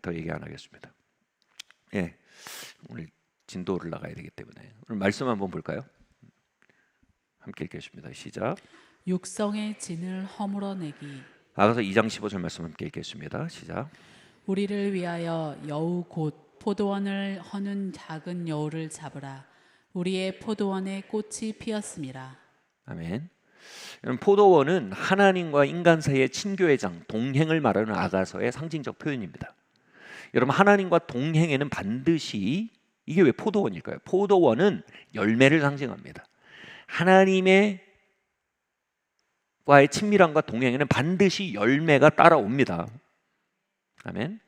더 얘기 안 하겠습니다. 예, 오늘 진도를 나가야 되기 때문에 오늘 말씀 한번 볼까요? 함께 읽겠습니다. 시작. 육성의 진을 허물어내기. 아가서 2장 15절 말씀 함께 읽겠습니다. 시작. 우리를 위하여 여우 곧 포도원을 허는 작은 여우를 잡으라. 우리의 포도원에 꽃이 피었음이라. 아멘. 여러분, 포도원은 하나님과 인간 사이의 친교의 장, 동행을 말하는 아가서의 상징적 표현입니다. 여러분, 하나님과 동행에는 반드시, 이게 왜 포도원일까요? 포도원은 열매를 상징합니다. 하나님의 과의 친밀함과 동행에는 반드시 열매가 따라옵니다. 아멘.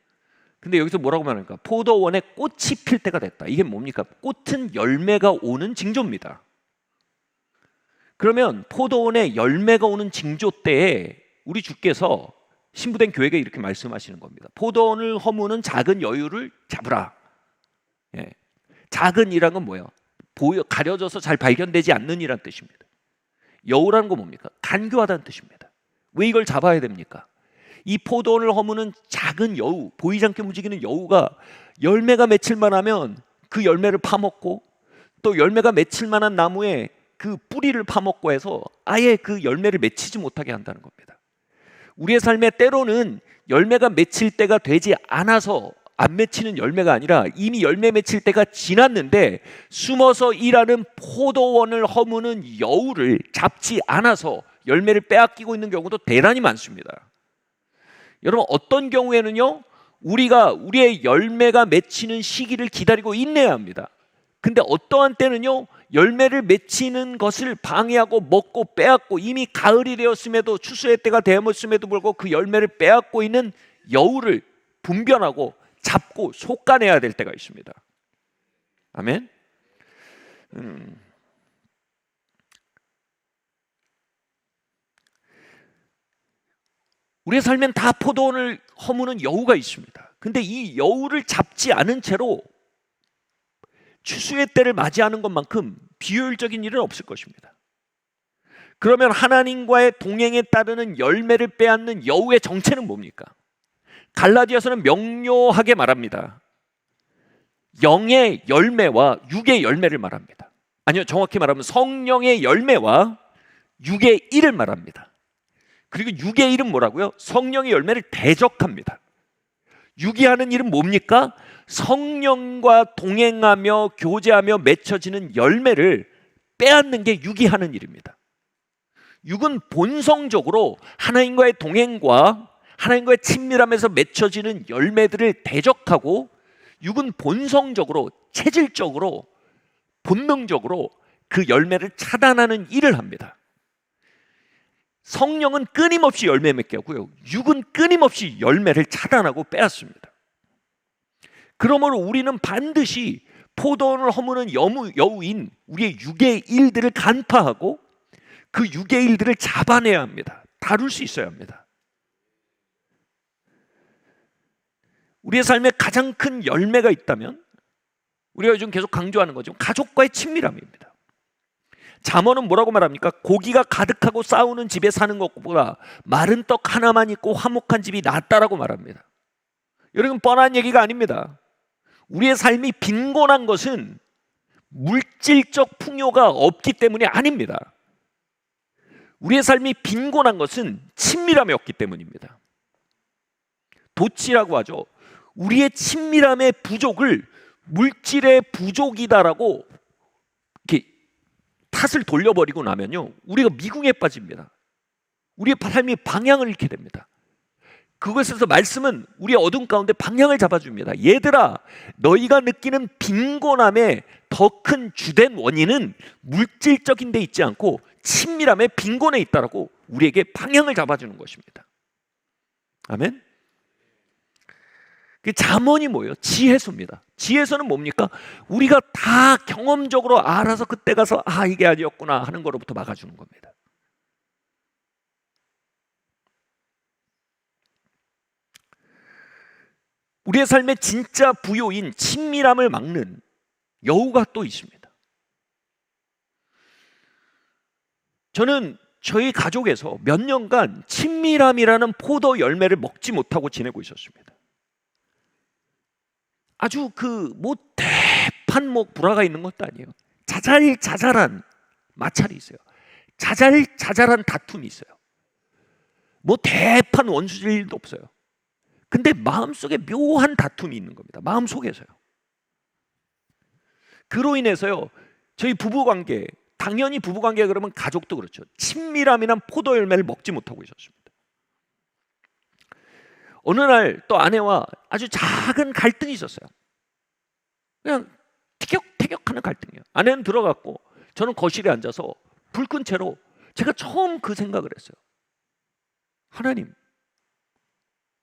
근데 여기서 뭐라고 말합니까? 포도원에 꽃이 필 때가 됐다. 이게 뭡니까? 꽃은 열매가 오는 징조입니다. 그러면 포도원에 열매가 오는 징조 때에 우리 주께서 신부된 교회가 이렇게 말씀하시는 겁니다. 포도원을 허무는 작은 여우를 잡으라. 예. 작은 이란 건 뭐예요? 가려져서 잘 발견되지 않는 이란 뜻입니다. 여우라는 건 뭡니까? 간교하다는 뜻입니다. 왜 이걸 잡아야 됩니까? 이 포도원을 허무는 작은 여우, 보이지 않게 움직이는 여우가 열매가 맺힐만 하면 그 열매를 파먹고, 또 열매가 맺힐 만한 나무에 그 뿌리를 파먹고 해서 아예 그 열매를 맺히지 못하게 한다는 겁니다. 우리의 삶에 때로는 열매가 맺힐 때가 되지 않아서 안 맺히는 열매가 아니라 이미 열매 맺힐 때가 지났는데 숨어서 일하는 포도원을 허무는 여우를 잡지 않아서 열매를 빼앗기고 있는 경우도 대단히 많습니다. 여러분, 어떤 경우에는요, 우리가 우리의 열매가 맺히는 시기를 기다리고 인내해야 합니다. 근데 어떠한 때는요, 열매를 맺히는 것을 방해하고 먹고 빼앗고 이미 가을이 되었음에도 추수의 때가 되었음에도 불구하고 그 열매를 빼앗고 있는 여우를 분변하고 잡고 솎아내야 될 때가 있습니다. 아멘. 우리의 삶엔 다 포도원을 허무는 여우가 있습니다. 근데 이 여우를 잡지 않은 채로 추수의 때를 맞이하는 것만큼 비효율적인 일은 없을 것입니다. 그러면 하나님과의 동행에 따르는 열매를 빼앗는 여우의 정체는 뭡니까? 갈라디아서는 명료하게 말합니다. 영의 열매와 육의 열매를 말합니다. 아니요, 정확히 말하면 성령의 열매와 육의 일을 말합니다. 그리고 육의 일은 뭐라고요? 성령의 열매를 대적합니다. 육이 하는 일은 뭡니까? 성령과 동행하며 교제하며 맺혀지는 열매를 빼앗는 게 육이 하는 일입니다. 육은 본성적으로 하나님과의 동행과 하나님과의 친밀함에서 맺혀지는 열매들을 대적하고, 육은 본성적으로, 체질적으로, 본능적으로 그 열매를 차단하는 일을 합니다. 성령은 끊임없이 열매 맺게 하고요, 육은 끊임없이 열매를 차단하고 빼앗습니다. 그러므로 우리는 반드시 포도원을 허무는 여우인 우리의 육의 일들을 간파하고 그 육의 일들을 잡아내야 합니다. 다룰 수 있어야 합니다. 우리의 삶에 가장 큰 열매가 있다면 우리가 요즘 계속 강조하는 거죠. 가족과의 친밀함입니다. 잠언은 뭐라고 말합니까? 고기가 가득하고 싸우는 집에 사는 것보다 마른 떡 하나만 있고 화목한 집이 낫다라고 말합니다. 여러분, 뻔한 얘기가 아닙니다. 우리의 삶이 빈곤한 것은 물질적 풍요가 없기 때문이 아닙니다. 우리의 삶이 빈곤한 것은 친밀함이 없기 때문입니다. 도치라고 하죠. 우리의 친밀함의 부족을 물질의 부족이다라고 이렇게 탓을 돌려버리고 나면요, 우리가 미궁에 빠집니다. 우리의 삶이 방향을 잃게 됩니다. 그것에서 말씀은 우리의 어둠 가운데 방향을 잡아줍니다. 얘들아, 너희가 느끼는 빈곤함의 더 큰 주된 원인은 물질적인 데 있지 않고 친밀함의 빈곤에 있다라고 우리에게 방향을 잡아주는 것입니다. 아멘. 그 잠언이 뭐예요? 지혜서입니다. 지혜서는 뭡니까? 우리가 다 경험적으로 알아서 그때 가서 이게 아니었구나 하는 거로부터 막아주는 겁니다. 우리의 삶의 진짜 부요인 친밀함을 막는 여우가 또 있습니다. 저는 저희 가족에서 몇 년간 친밀함이라는 포도 열매를 먹지 못하고 지내고 있었습니다. 아주 그 뭐 대판 뭐 불화가 있는 것도 아니에요. 자잘자잘한 마찰이 있어요. 자잘자잘한 다툼이 있어요. 뭐 대판 원수질 일도 없어요. 근데 마음속에 묘한 다툼이 있는 겁니다. 마음속에서요. 그로 인해서요, 저희 부부관계, 당연히 부부관계 그러면 가족도 그렇죠. 친밀함이란 포도 열매를 먹지 못하고 있었습니다. 어느 날 또 아내와 아주 작은 갈등이 있었어요. 그냥 티격태격하는 갈등이에요. 아내는 들어갔고 저는 거실에 앉아서 불 끈 채로 제가 처음 그 생각을 했어요. 하나님,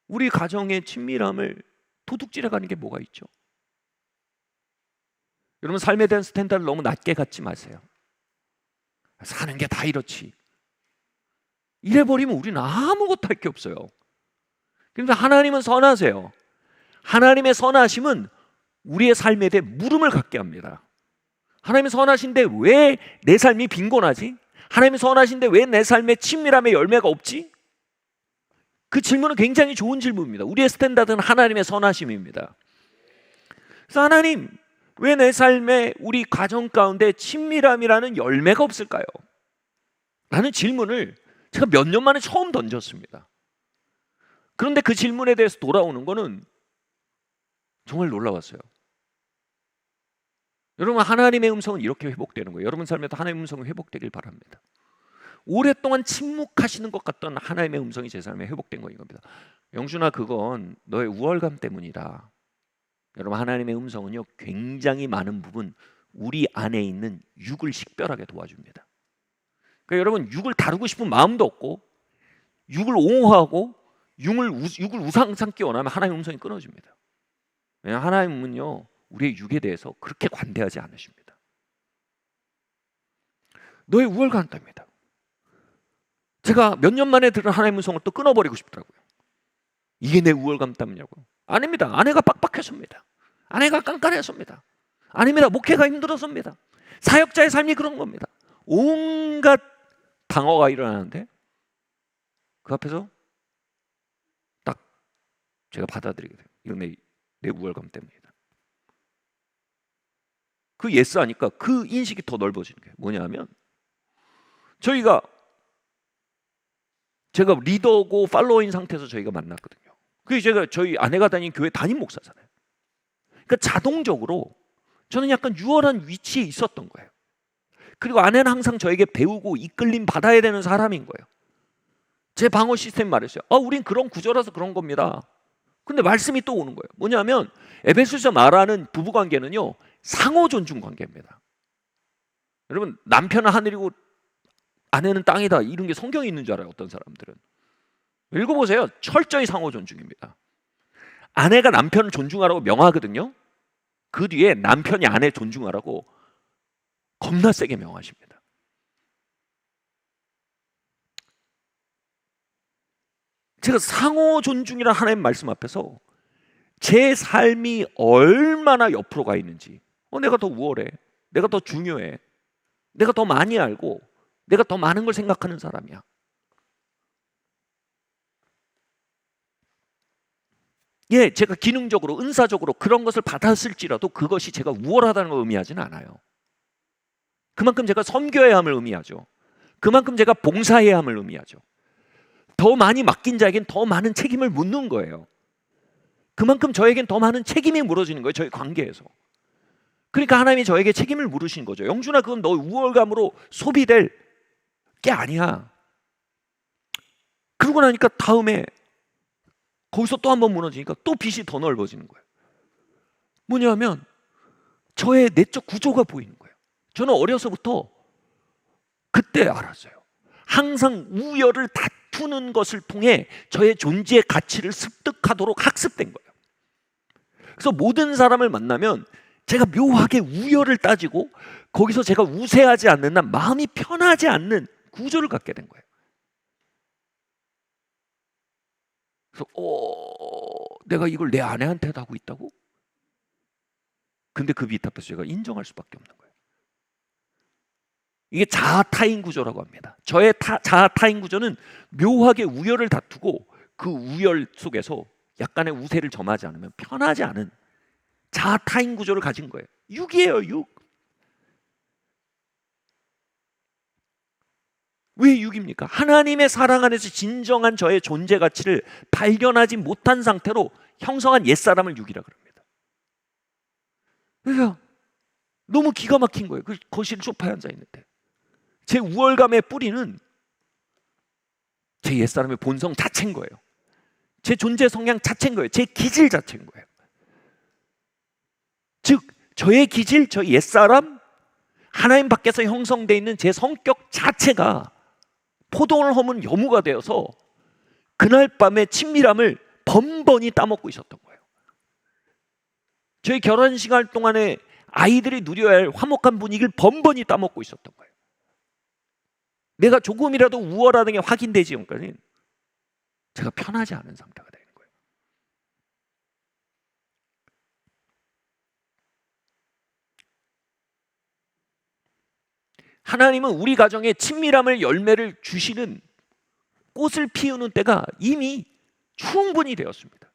우리 가정의 친밀함을 도둑질해 가는 게 뭐가 있죠? 여러분, 삶에 대한 스탠다드를 너무 낮게 갖지 마세요. 사는 게 다 이렇지. 이래버리면 우리는 아무것도 할 게 없어요. 그런데 하나님은 선하세요. 하나님의 선하심은 우리의 삶에 대해 물음을 갖게 합니다. 하나님이 선하신데 왜 내 삶이 빈곤하지? 하나님이 선하신데 왜 내 삶에 친밀함의 열매가 없지? 그 질문은 굉장히 좋은 질문입니다. 우리의 스탠다드는 하나님의 선하심입니다. 그래서 하나님, 왜 내 삶에 우리 가정 가운데 친밀함이라는 열매가 없을까요? 라는 질문을 제가 몇 년 만에 처음 던졌습니다. 그런데 그 질문에 대해서 돌아오는 거는 정말 놀라웠어요. 여러분, 하나님의 음성은 이렇게 회복되는 거예요. 여러분 삶에도 하나님의 음성이 회복되길 바랍니다. 오랫동안 침묵하시는 것 같던 하나님의 음성이 제 삶에 회복된 거인 겁니다. 영준아, 그건 너의 우월감 때문이다. 여러분, 하나님의 음성은요, 굉장히 많은 부분 우리 안에 있는 육을 식별하게 도와줍니다. 그러니까 여러분, 육을 다루고 싶은 마음도 없고 육을 옹호하고 육을 우상 삼기 원하면 하나님의 음성이 끊어집니다. 왜냐하면 하나님은요, 우리의 육에 대해서 그렇게 관대하지 않으십니다. 너의 우월감 때문이다. 제가 몇 년 만에 들은 하나님의 음성을 또 끊어버리고 싶더라고요. 이게 내 우월감 때문이냐고요. 아닙니다. 아내가 빡빡해서입니다. 아내가 깐깐해서입니다. 아닙니다. 목회가 힘들어서입니다. 사역자의 삶이 그런 겁니다. 온갖 방어가 일어나는데 그 앞에서 딱 제가 받아들이게 돼요. 이건 내 우월감 때문이다. 그 예스 하니까 그 인식이 더 넓어지는 게 뭐냐면, 제가 리더고 팔로워인 상태에서 저희가 만났거든요. 그게 저희 아내가 다니는 교회 담임 목사잖아요. 그러니까 자동적으로 저는 약간 유월한 위치에 있었던 거예요. 그리고 아내는 항상 저에게 배우고 이끌림 받아야 되는 사람인 거예요. 제 방어 시스템 말했어요. 우린 그런 구조라서 그런 겁니다. 근데 말씀이 또 오는 거예요. 뭐냐면 에베소서 말하는 부부관계는요, 상호 존중 관계입니다. 여러분, 남편은 하늘이고 아내는 땅이다, 이런 게 성경에 있는 줄 알아요. 어떤 사람들은. 읽어보세요. 철저히 상호 존중입니다. 아내가 남편을 존중하라고 명하거든요. 그 뒤에 남편이 아내 존중하라고 겁나 세게 명하십니다. 제가 상호 존중이라는 하나님 말씀 앞에서 제 삶이 얼마나 옆으로 가 있는지, 내가 더 우월해, 내가 더 중요해, 내가 더 많이 알고 내가 더 많은 걸 생각하는 사람이야. 예, 제가 기능적으로, 은사적으로 그런 것을 받았을지라도 그것이 제가 우월하다는 걸 의미하지는 않아요. 그만큼 제가 섬겨야 함을 의미하죠. 그만큼 제가 봉사해야 함을 의미하죠. 더 많이 맡긴 자에겐 더 많은 책임을 묻는 거예요. 그만큼 저에겐 더 많은 책임이 물어지는 거예요. 저희 관계에서. 그러니까 하나님이 저에게 책임을 물으신 거죠. 영준아, 그건 너 우월감으로 소비될 게 아니야. 그러고 나니까 다음에 거기서 또 한 번 무너지니까 또 빛이 더 넓어지는 거예요. 뭐냐면 저의 내적 구조가 보이는 거예요. 저는 어려서부터 그때 알았어요. 항상 우열을 다투는 것을 통해 저의 존재의 가치를 습득하도록 학습된 거예요. 그래서 모든 사람을 만나면 제가 묘하게 우열을 따지고 거기서 제가 우세하지 않는 한 마음이 편하지 않는 구조를 갖게 된 거예요. 그래서 내가 이걸 내 아내한테도 하고 있다고? 근데 그 밑 앞에서 제가 인정할 수밖에 없는 거예요. 이게 자아타인 구조라고 합니다. 저의 자아타인 구조는 묘하게 우열을 다투고 그 우열 속에서 약간의 우세를 점하지 않으면 편하지 않은 자타인 구조를 가진 거예요. 육이에요, 육. 왜 육입니까? 하나님의 사랑 안에서 진정한 저의 존재 가치를 발견하지 못한 상태로 형성한 옛사람을 육이라 그럽니다. 그러니까 너무 기가 막힌 거예요. 그 거실 소파에 앉아 있는데 제 우월감의 뿌리는 제 옛사람의 본성 자체인 거예요. 제 존재 성향 자체인 거예요. 제 기질 자체인 거예요. 즉 저의 기질, 저 옛사람, 하나님 밖에서 형성되어 있는 제 성격 자체가 포도원을 허문 여무가 되어서 그날 밤의 친밀함을 번번이 따먹고 있었던 거예요. 저희 결혼 시간 동안에 아이들이 누려야 할 화목한 분위기를 번번이 따먹고 있었던 거예요. 내가 조금이라도 우월하다는 게 확인되지 전까지는 제가 편하지 않은 상태가 되는 거예요. 하나님은 우리 가정에 친밀함을 열매를 주시는 꽃을 피우는 때가 이미 충분히 되었습니다.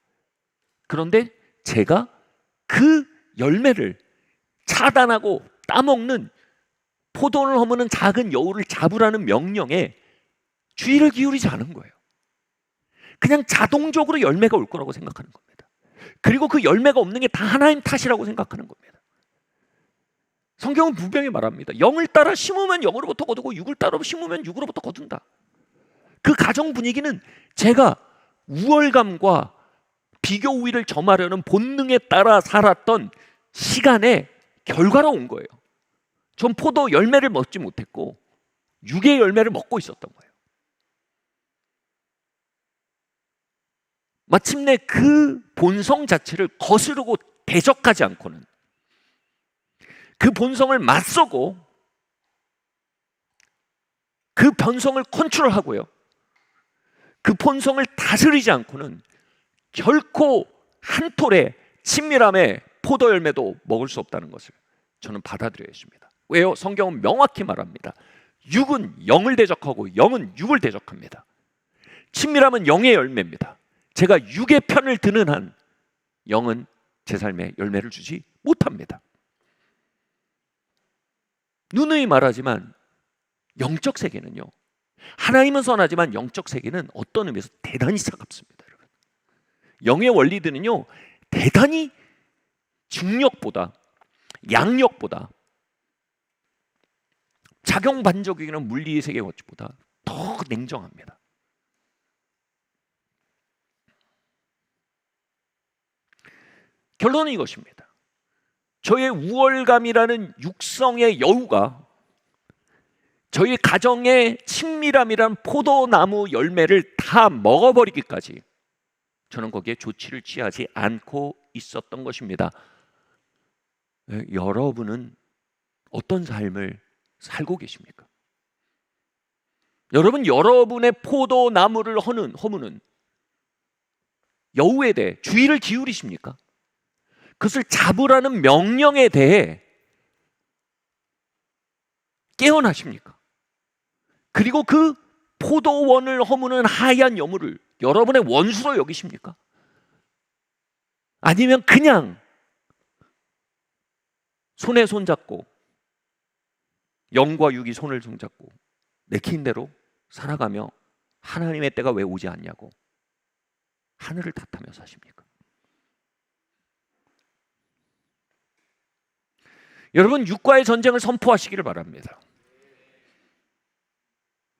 그런데 제가 그 열매를 차단하고 따먹는 포도원을 허무는 작은 여우를 잡으라는 명령에 주의를 기울이지 않은 거예요. 그냥 자동적으로 열매가 올 거라고 생각하는 겁니다. 그리고 그 열매가 없는 게 다 하나님 탓이라고 생각하는 겁니다. 성경은 분명히 말합니다. 영을 따라 심으면 영으로부터 거두고 육을 따라 심으면 육으로부터 거둔다. 그 가정 분위기는 제가 우월감과 비교 우위를 점하려는 본능에 따라 살았던 시간의 결과로 온 거예요. 전 포도 열매를 먹지 못했고 육의 열매를 먹고 있었던 거예요. 마침내 그 본성 자체를 거스르고 대적하지 않고는, 그 본성을 맞서고 그 본성을 컨트롤하고요, 그 본성을 다스리지 않고는 결코 한 톨의 친밀함의 포도 열매도 먹을 수 없다는 것을 저는 받아들여야 했습니다. 왜요? 성경은 명확히 말합니다. 육은 영을 대적하고 영은 육을 대적합니다. 친밀함은 영의 열매입니다. 제가 육의 편을 드는 한 영은 제 삶에 열매를 주지 못합니다. 누누이 말하지만 영적 세계는요, 하나님은 선하지만 영적 세계는 어떤 의미에서 대단히 차갑습니다. 여러분. 영의 원리들은요 대단히 중력보다, 양력보다, 작용 반작용이나 물리의 세계 것보다 더 냉정합니다. 결론은 이것입니다. 저의 우월감이라는 육성의 여우가 저희 가정의 친밀함이란 포도나무 열매를 다 먹어버리기까지 저는 거기에 조치를 취하지 않고 있었던 것입니다. 여러분은 어떤 삶을 살고 계십니까? 여러분, 여러분의 포도나무를 허무는 여우에 대해 주의를 기울이십니까? 그것을 잡으라는 명령에 대해 깨어나십니까? 그리고 그 포도원을 허무는 하얀 여물을 여러분의 원수로 여기십니까? 아니면 그냥 손에 손잡고, 영과 육이 손을 손잡고 내킨 대로 살아가며 하나님의 때가 왜 오지 않냐고 하늘을 탓하며 사십니까? 여러분, 육과의 전쟁을 선포하시기를 바랍니다.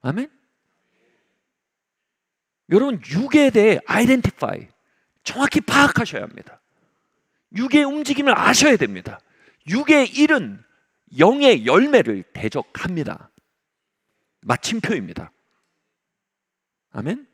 아멘? 여러분, 육에 대해 아이덴티파이, 정확히 파악하셔야 합니다. 육의 움직임을 아셔야 됩니다. 육의 일은 영의 열매를 대적합니다. 마침표입니다. 아멘?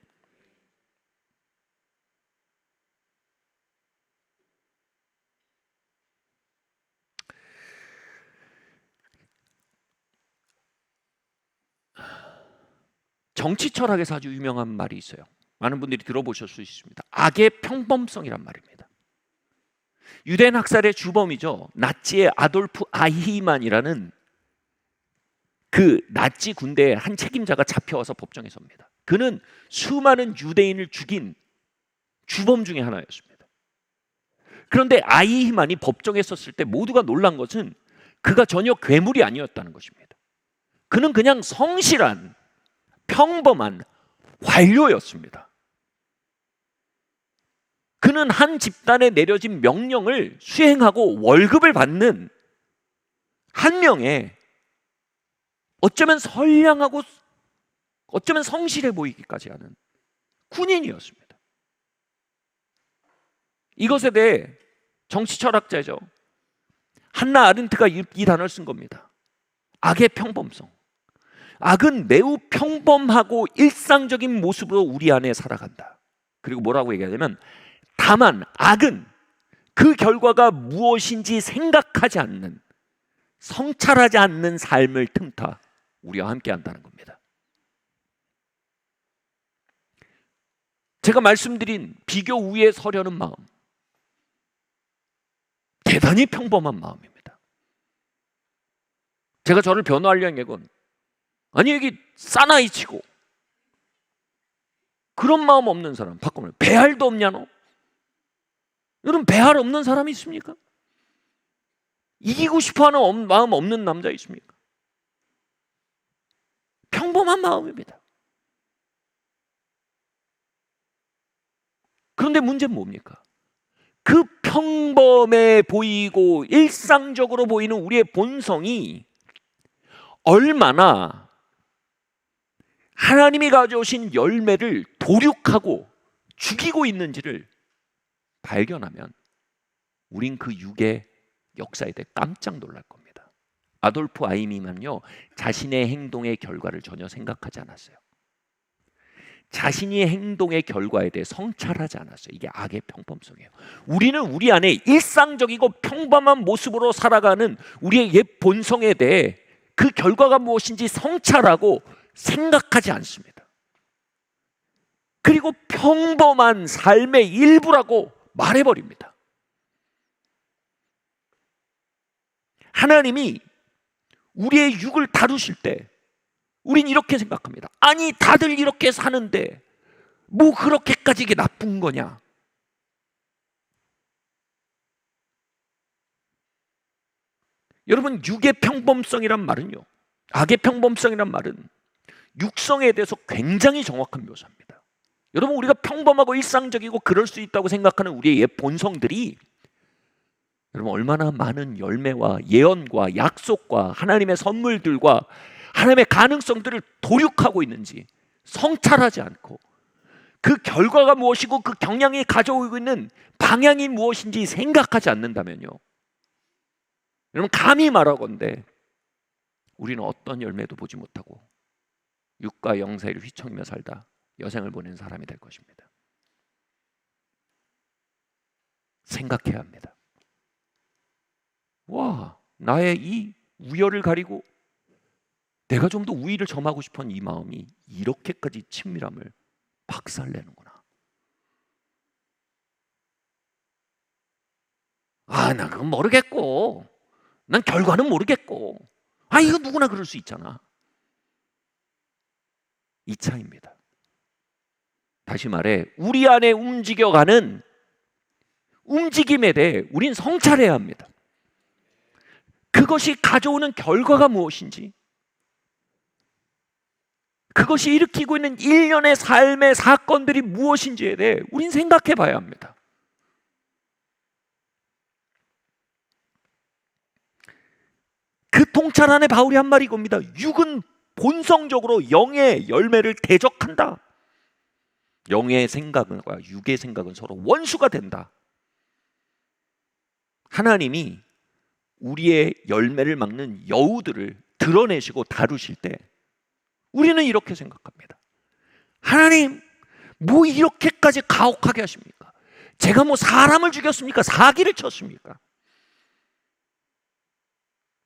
정치 철학에서 아주 유명한 말이 있어요. 많은 분들이 들어보실 수 있습니다. 악의 평범성이란 말입니다. 유대인 학살의 주범이죠. 나치의 아돌프 아히만이라는 그 나치 군대의 한 책임자가 잡혀와서 법정에 섭니다. 그는 수많은 유대인을 죽인 주범 중에 하나였습니다. 그런데 아히만이 법정에 섰을 때 모두가 놀란 것은 그가 전혀 괴물이 아니었다는 것입니다. 그는 그냥 성실한 평범한 관료였습니다. 그는 한 집단에 내려진 명령을 수행하고 월급을 받는 한 명의 어쩌면 선량하고 어쩌면 성실해 보이기까지 하는 군인이었습니다. 이것에 대해 정치 철학자죠. 한나 아렌트가 이 단어를 쓴 겁니다. 악의 평범성. 악은 매우 평범하고 일상적인 모습으로 우리 안에 살아간다. 그리고 뭐라고 얘기하냐면 다만 악은 그 결과가 무엇인지 생각하지 않는, 성찰하지 않는 삶을 틈타 우리와 함께 한다는 겁니다. 제가 말씀드린 비교 위에 서려는 마음, 대단히 평범한 마음입니다. 제가 저를 변호하려는 얘기는 아니 여기 사나이 치고 그런 마음 없는 사람 바꾸면 배할도 없냐 너? 여러분 배할 없는 사람이 있습니까? 이기고 싶어하는 마음 없는 남자 있습니까? 평범한 마음입니다. 그런데 문제는 뭡니까? 그 평범해 보이고 일상적으로 보이는 우리의 본성이 얼마나 하나님이 가져오신 열매를 도륙하고 죽이고 있는지를 발견하면 우린 그 육의 역사에 대해 깜짝 놀랄 겁니다. 아돌프 아이미만요, 자신의 행동의 결과를 전혀 생각하지 않았어요. 자신의 행동의 결과에 대해 성찰하지 않았어요. 이게 악의 평범성이에요. 우리는 우리 안에 일상적이고 평범한 모습으로 살아가는 우리의 옛 본성에 대해 그 결과가 무엇인지 성찰하고 생각하지 않습니다. 그리고 평범한 삶의 일부라고 말해버립니다. 하나님이 우리의 육을 다루실 때 우린 이렇게 생각합니다. 아니 다들 이렇게 사는데 뭐 그렇게까지 이게 나쁜 거냐? 여러분 육의 평범성이란 말은요, 악의 평범성이란 말은 육성에 대해서 굉장히 정확한 묘사입니다. 여러분 우리가 평범하고 일상적이고 그럴 수 있다고 생각하는 우리의 옛 본성들이 여러분 얼마나 많은 열매와 예언과 약속과 하나님의 선물들과 하나님의 가능성들을 도륙하고 있는지 성찰하지 않고 그 결과가 무엇이고 그 경향이 가져오고 있는 방향이 무엇인지 생각하지 않는다면요, 여러분 감히 말하건대 우리는 어떤 열매도 보지 못하고 육과 영 사이를 휘청이며 살다 여생을 보내는 사람이 될 것입니다. 생각해야 합니다. 와, 나의 이 우열을 가리고 내가 좀 더 우위를 점하고 싶은 이 마음이 이렇게까지 친밀함을 박살내는구나. 난 그건 모르겠고, 난 결과는 모르겠고, 이거 누구나 그럴 수 있잖아. 이 차이입니다. 다시 말해 우리 안에 움직여가는 움직임에 대해 우린 성찰해야 합니다. 그것이 가져오는 결과가 무엇인지, 그것이 일으키고 있는 일련의 삶의 사건들이 무엇인지에 대해 우린 생각해 봐야 합니다. 그 통찰 안에 바울이 한 말이 이겁니다. 육은 본성적으로 영의 열매를 대적한다. 영의 생각과 육의 생각은 서로 원수가 된다. 하나님이 우리의 열매를 막는 여우들을 드러내시고 다루실 때 우리는 이렇게 생각합니다. 하나님, 뭐 이렇게까지 가혹하게 하십니까? 제가 뭐 사람을 죽였습니까? 사기를 쳤습니까?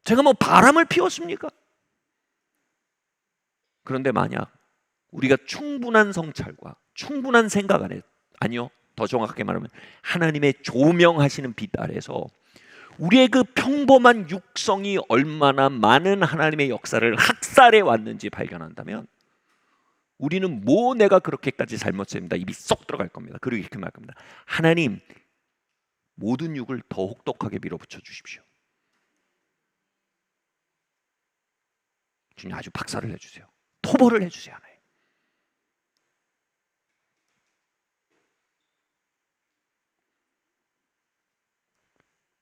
제가 뭐 바람을 피웠습니까? 그런데 만약 우리가 충분한 성찰과 충분한 생각 안에, 아니요, 더 정확하게 말하면 하나님의 조명하시는 빛 아래서 우리의 그 평범한 육성이 얼마나 많은 하나님의 역사를 학살해 왔는지 발견한다면 우리는 뭐 내가 그렇게까지 잘못했습니다. 입이 쏙 들어갈 겁니다. 그리고 이렇게 말할 겁니다. 하나님, 모든 육을 더 혹독하게 밀어붙여 주십시오. 주님 아주 박살을 내주세요. 토벌을 해주세요. 하나님.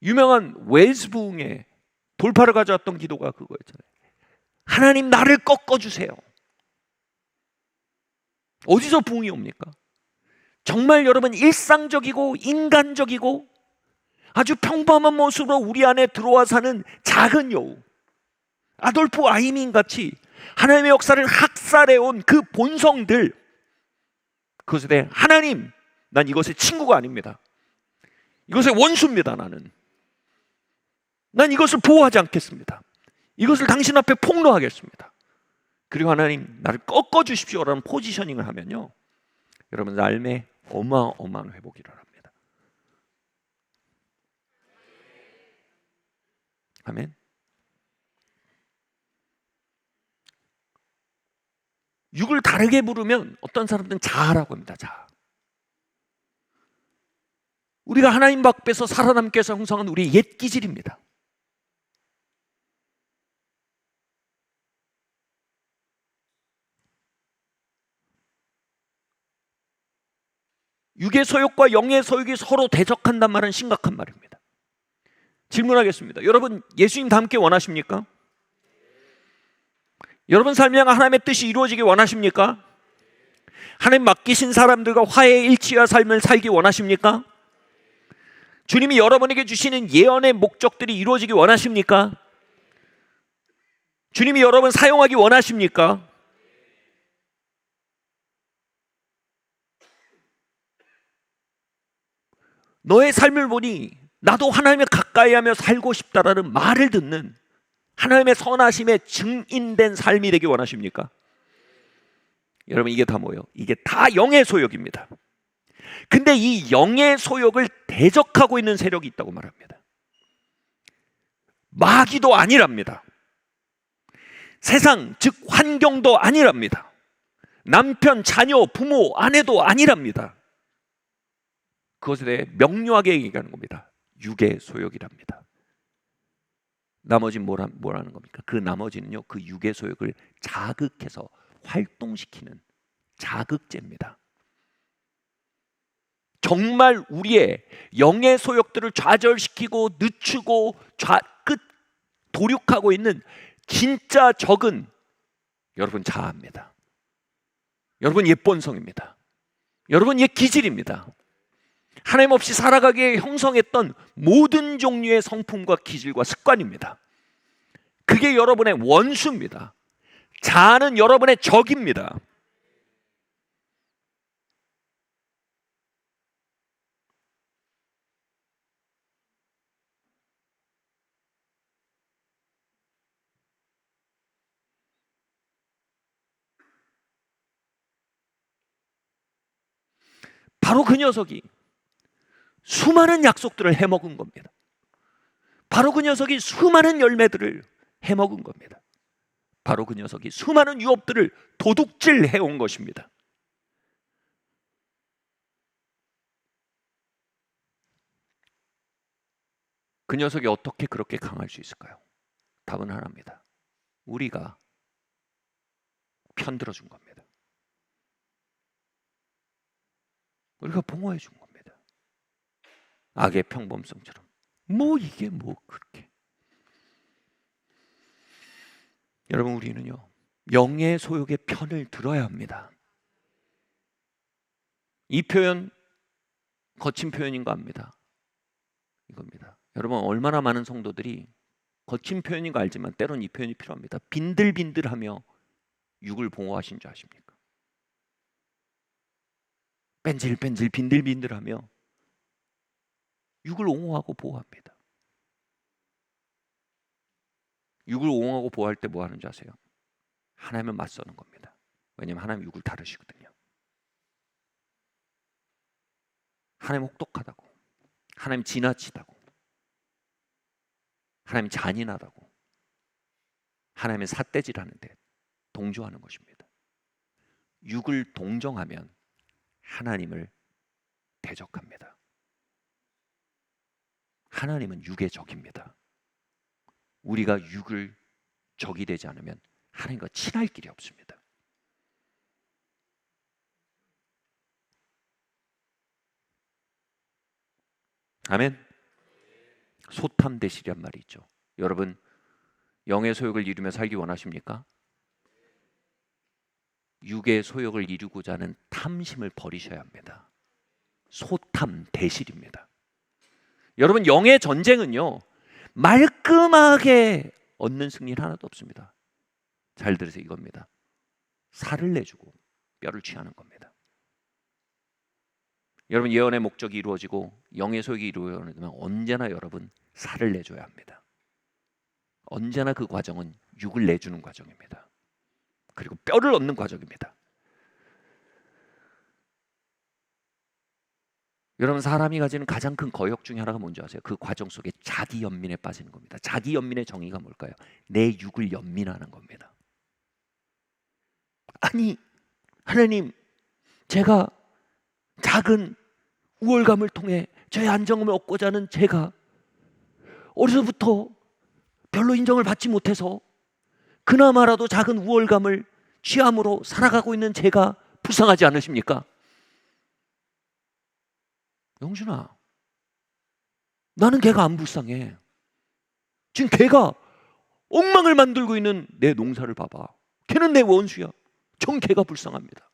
유명한 웰스 부흥의 돌파를 가져왔던 기도가 그거였잖아요. 하나님 나를 꺾어주세요. 어디서 부흥이 옵니까? 정말 여러분 일상적이고 인간적이고 아주 평범한 모습으로 우리 안에 들어와 사는 작은 여우, 아돌프 아이민 같이 하나님의 역사를 학살해온 그 본성들, 그것에 대해 하나님, 난 이것의 친구가 아닙니다. 이것의 원수입니다. 난 이것을 보호하지 않겠습니다. 이것을 당신 앞에 폭로하겠습니다. 그리고 하나님 나를 꺾어주십시오라는 포지셔닝을 하면요, 여러분 삶에 어마어마한 회복이 일어납니다. 아멘. 육을 다르게 부르면 어떤 사람들은 자아라고 합니다. 자아. 우리가 하나님 앞에서 살아남기 위해서 형성한 우리의 옛 기질입니다. 육의 소욕과 영의 소욕이 서로 대적한단 말은 심각한 말입니다. 질문하겠습니다. 여러분 예수님 닮기 원하십니까? 여러분 삶이 하나님의 뜻이 이루어지기 원하십니까? 하나님 맡기신 사람들과 화해 일치와 삶을 살기 원하십니까? 주님이 여러분에게 주시는 예언의 목적들이 이루어지기 원하십니까? 주님이 여러분 사용하기 원하십니까? 너의 삶을 보니 나도 하나님을 가까이하며 살고 싶다라는 말을 듣는 하나님의 선하심에 증인된 삶이 되기 원하십니까? 여러분 이게 다 뭐예요? 이게 다 영의 소욕입니다. 근데 이 영의 소욕을 대적하고 있는 세력이 있다고 말합니다. 마귀도 아니랍니다. 세상 즉 환경도 아니랍니다. 남편, 자녀, 부모, 아내도 아니랍니다. 그것에 대해 명료하게 얘기하는 겁니다. 육의 소욕이랍니다. 나머지는 뭐라는 겁니까? 그 나머지는요, 그 육의 소욕을 자극해서 활동시키는 자극제입니다. 정말 우리의 영의 소욕들을 좌절시키고 늦추고 도륙하고 있는 진짜 적은 여러분 자아입니다. 여러분 옛 본성입니다. 여러분 옛 기질입니다. 하나님 없이 살아가기에 형성했던 모든 종류의 성품과 기질과 습관입니다. 그게 여러분의 원수입니다. 자아는 여러분의 적입니다. 바로 그 녀석이 수많은 약속들을 해먹은 겁니다. 바로 그 녀석이 수많은 열매들을 해먹은 겁니다. 바로 그 녀석이 수많은 유업들을 도둑질 해온 것입니다. 그 녀석이 어떻게 그렇게 강할 수 있을까요? 답은 하나입니다. 우리가 편들어 준 겁니다. 우리가 봉화해 준 겁니다. 악의 평범성처럼. 이게 그렇게. 여러분 우리는요, 영의 소욕의 편을 들어야 합니다. 이 표현 거친 표현인가 합니다. 이겁니다. 여러분 얼마나 많은 성도들이 거친 표현인 거 알지만 때로는 이 표현이 필요합니다. 빈들빈들하며 육을 봉호하신 줄 아십니까? 뺀질뺀질 빈들빈들하며 육을 옹호하고 보호합니다. 육을 옹호하고 보호할 때 뭐 하는지 아세요? 하나님을 맞서는 겁니다. 왜냐하면 하나님 육을 다루시거든요. 하나님 혹독하다고, 하나님 지나치다고, 하나님 잔인하다고, 하나님의 삿대질하는데 동조하는 것입니다. 육을 동정하면 하나님을 대적합니다. 하나님은 육의 적입니다. 우리가 육을 적이 되지 않으면 하나님과 친할 길이 없습니다. 아멘. 소탐대실이란 말이 있죠. 여러분, 영의 소욕을 이루며 살기 원하십니까? 육의 소욕을 이루고자 하는 탐심을 버리셔야 합니다. 소탐대실입니다. 여러분, 영의 전쟁은요, 말끔하게 얻는 승리는 하나도 없습니다. 잘 들으세요. 이겁니다. 살을 내주고 뼈를 취하는 겁니다. 여러분, 예언의 목적이 이루어지고 영의 소욕이 이루어지면 언제나 여러분 살을 내줘야 합니다. 언제나 그 과정은 육을 내주는 과정입니다. 그리고 뼈를 얻는 과정입니다. 여러분, 사람이 가지는 가장 큰 거역 중에 하나가 뭔지 아세요? 그 과정 속에 자기 연민에 빠지는 겁니다. 자기 연민의 정의가 뭘까요? 내 육을 연민하는 겁니다. 아니, 하나님, 제가 작은 우월감을 통해 저의 안정감을 얻고자 하는 제가 어려서부터 별로 인정을 받지 못해서 그나마라도 작은 우월감을 취함으로 살아가고 있는 제가 불쌍하지 않으십니까? 영준아, 나는 걔가 안 불쌍해. 지금 걔가 엉망을 만들고 있는 내 농사를 봐봐. 걔는 내 원수야. 전 걔가 불쌍합니다.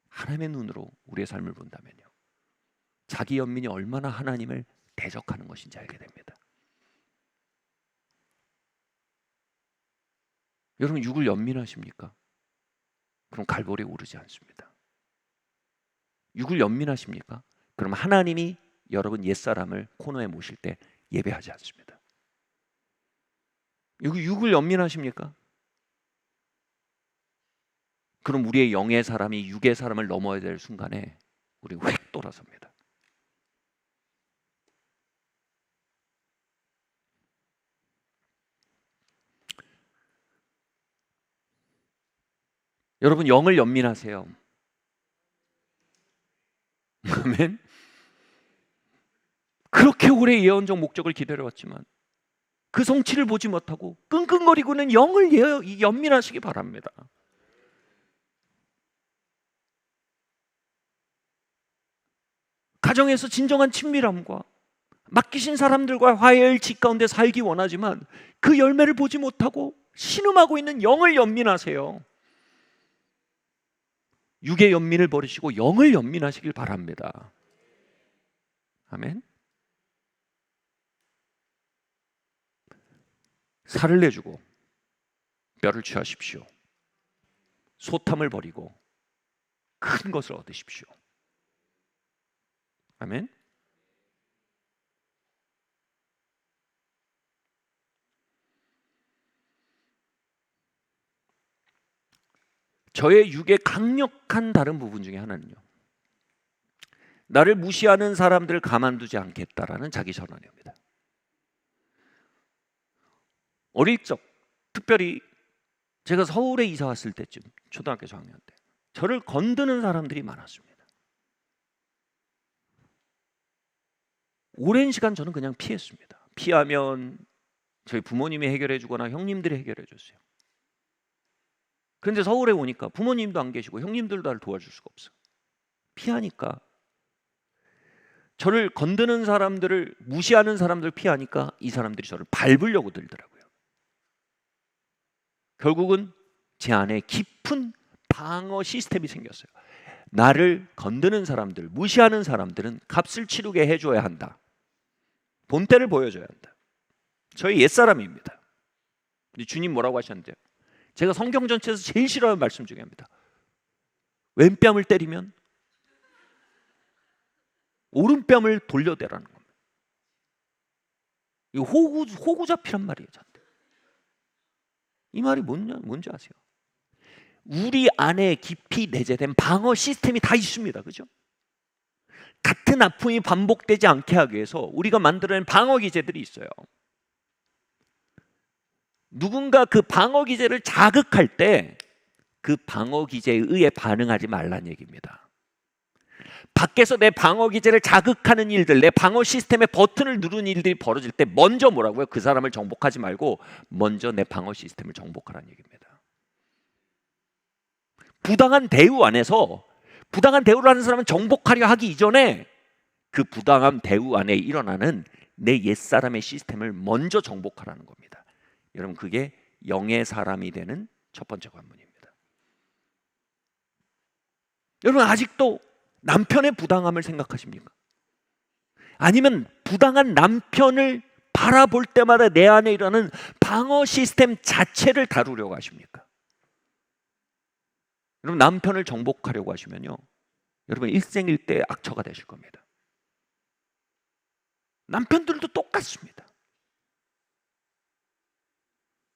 하나님의 눈으로 우리의 삶을 본다면요, 자기 연민이 얼마나 하나님을 대적하는 것인지 알게 됩니다. 여러분, 육을 연민하십니까? 그럼 갈보리에 오르지 않습니다. 육을 연민하십니까? 그럼 하나님이 여러분 옛사람을 코너에 모실 때 예배하지 않습니다. 육을 연민하십니까? 그럼 우리의 영의 사람이 육의 사람을 넘어야 될 순간에 우리 휙 돌아섭니다. 여러분, 영을 연민하세요. 아멘. 그렇게 오래 예언적 목적을 기다려왔지만 그 성취를 보지 못하고 끙끙거리고는 영을 연민하시기 바랍니다. 가정에서 진정한 친밀함과 맡기신 사람들과 화해일치 가운데 살기 원하지만 그 열매를 보지 못하고 신음하고 있는 영을 연민하세요. 육의 연민을 버리시고 영을 연민하시길 바랍니다. 아멘. 살을 내주고 뼈를 취하십시오. 소탐을 버리고 큰 것을 얻으십시오. 아멘. 저의 육의 강력한 다른 부분 중에 하나는요, 나를 무시하는 사람들을 가만두지 않겠다라는 자기 선언입니다. 어릴 적, 특별히 제가 서울에 이사 왔을 때쯤, 초등학교 4학년 때 저를 건드는 사람들이 많았습니다. 오랜 시간 저는 그냥 피했습니다. 피하면 저희 부모님이 해결해 주거나 형님들이 해결해 줬어요. 그런데 서울에 오니까 부모님도 안 계시고 형님들도 나를 도와줄 수가 없어요. 피하니까, 저를 건드는 사람들을, 무시하는 사람들을 피하니까 이 사람들이 저를 밟으려고 들더라고요. 결국은 제 안에 깊은 방어 시스템이 생겼어요. 나를 건드는 사람들, 무시하는 사람들은 값을 치르게 해줘야 한다. 본때를 보여줘야 한다. 저희 옛사람입니다. 근데 주님 뭐라고 하셨는데요? 제가 성경 전체에서 제일 싫어하는 말씀 중에 합니다. 왼뺨을 때리면 오른뺨을 돌려대라는 겁니다. 이거 호구 잡히란 말이에요. 저한테. 이 말이 뭔지 아세요? 우리 안에 깊이 내재된 방어 시스템이 다 있습니다. 그죠? 같은 아픔이 반복되지 않게 하기 위해서 우리가 만들어낸 방어 기제들이 있어요. 누군가 그 방어 기제를 자극할 때 그 방어 기제에 의해 반응하지 말라는 얘기입니다. 밖에서 내 방어 기제를 자극하는 일들, 내 방어 시스템의 버튼을 누르는 일들이 벌어질 때 먼저 뭐라고요? 그 사람을 정복하지 말고 먼저 내 방어 시스템을 정복하라는 얘기입니다. 부당한 대우 안에서 부당한 대우를 하는 사람은 정복하려 하기 이전에 그 부당한 대우 안에 일어나는 내 옛사람의 시스템을 먼저 정복하라는 겁니다. 여러분, 그게 영의 사람이 되는 첫 번째 관문입니다. 여러분, 아직도 남편의 부당함을 생각하십니까? 아니면 부당한 남편을 바라볼 때마다 내 안에 일어나는 방어 시스템 자체를 다루려고 하십니까? 여러분, 남편을 정복하려고 하시면요, 여러분 일생일대 악처가 되실 겁니다. 남편들도 똑같습니다.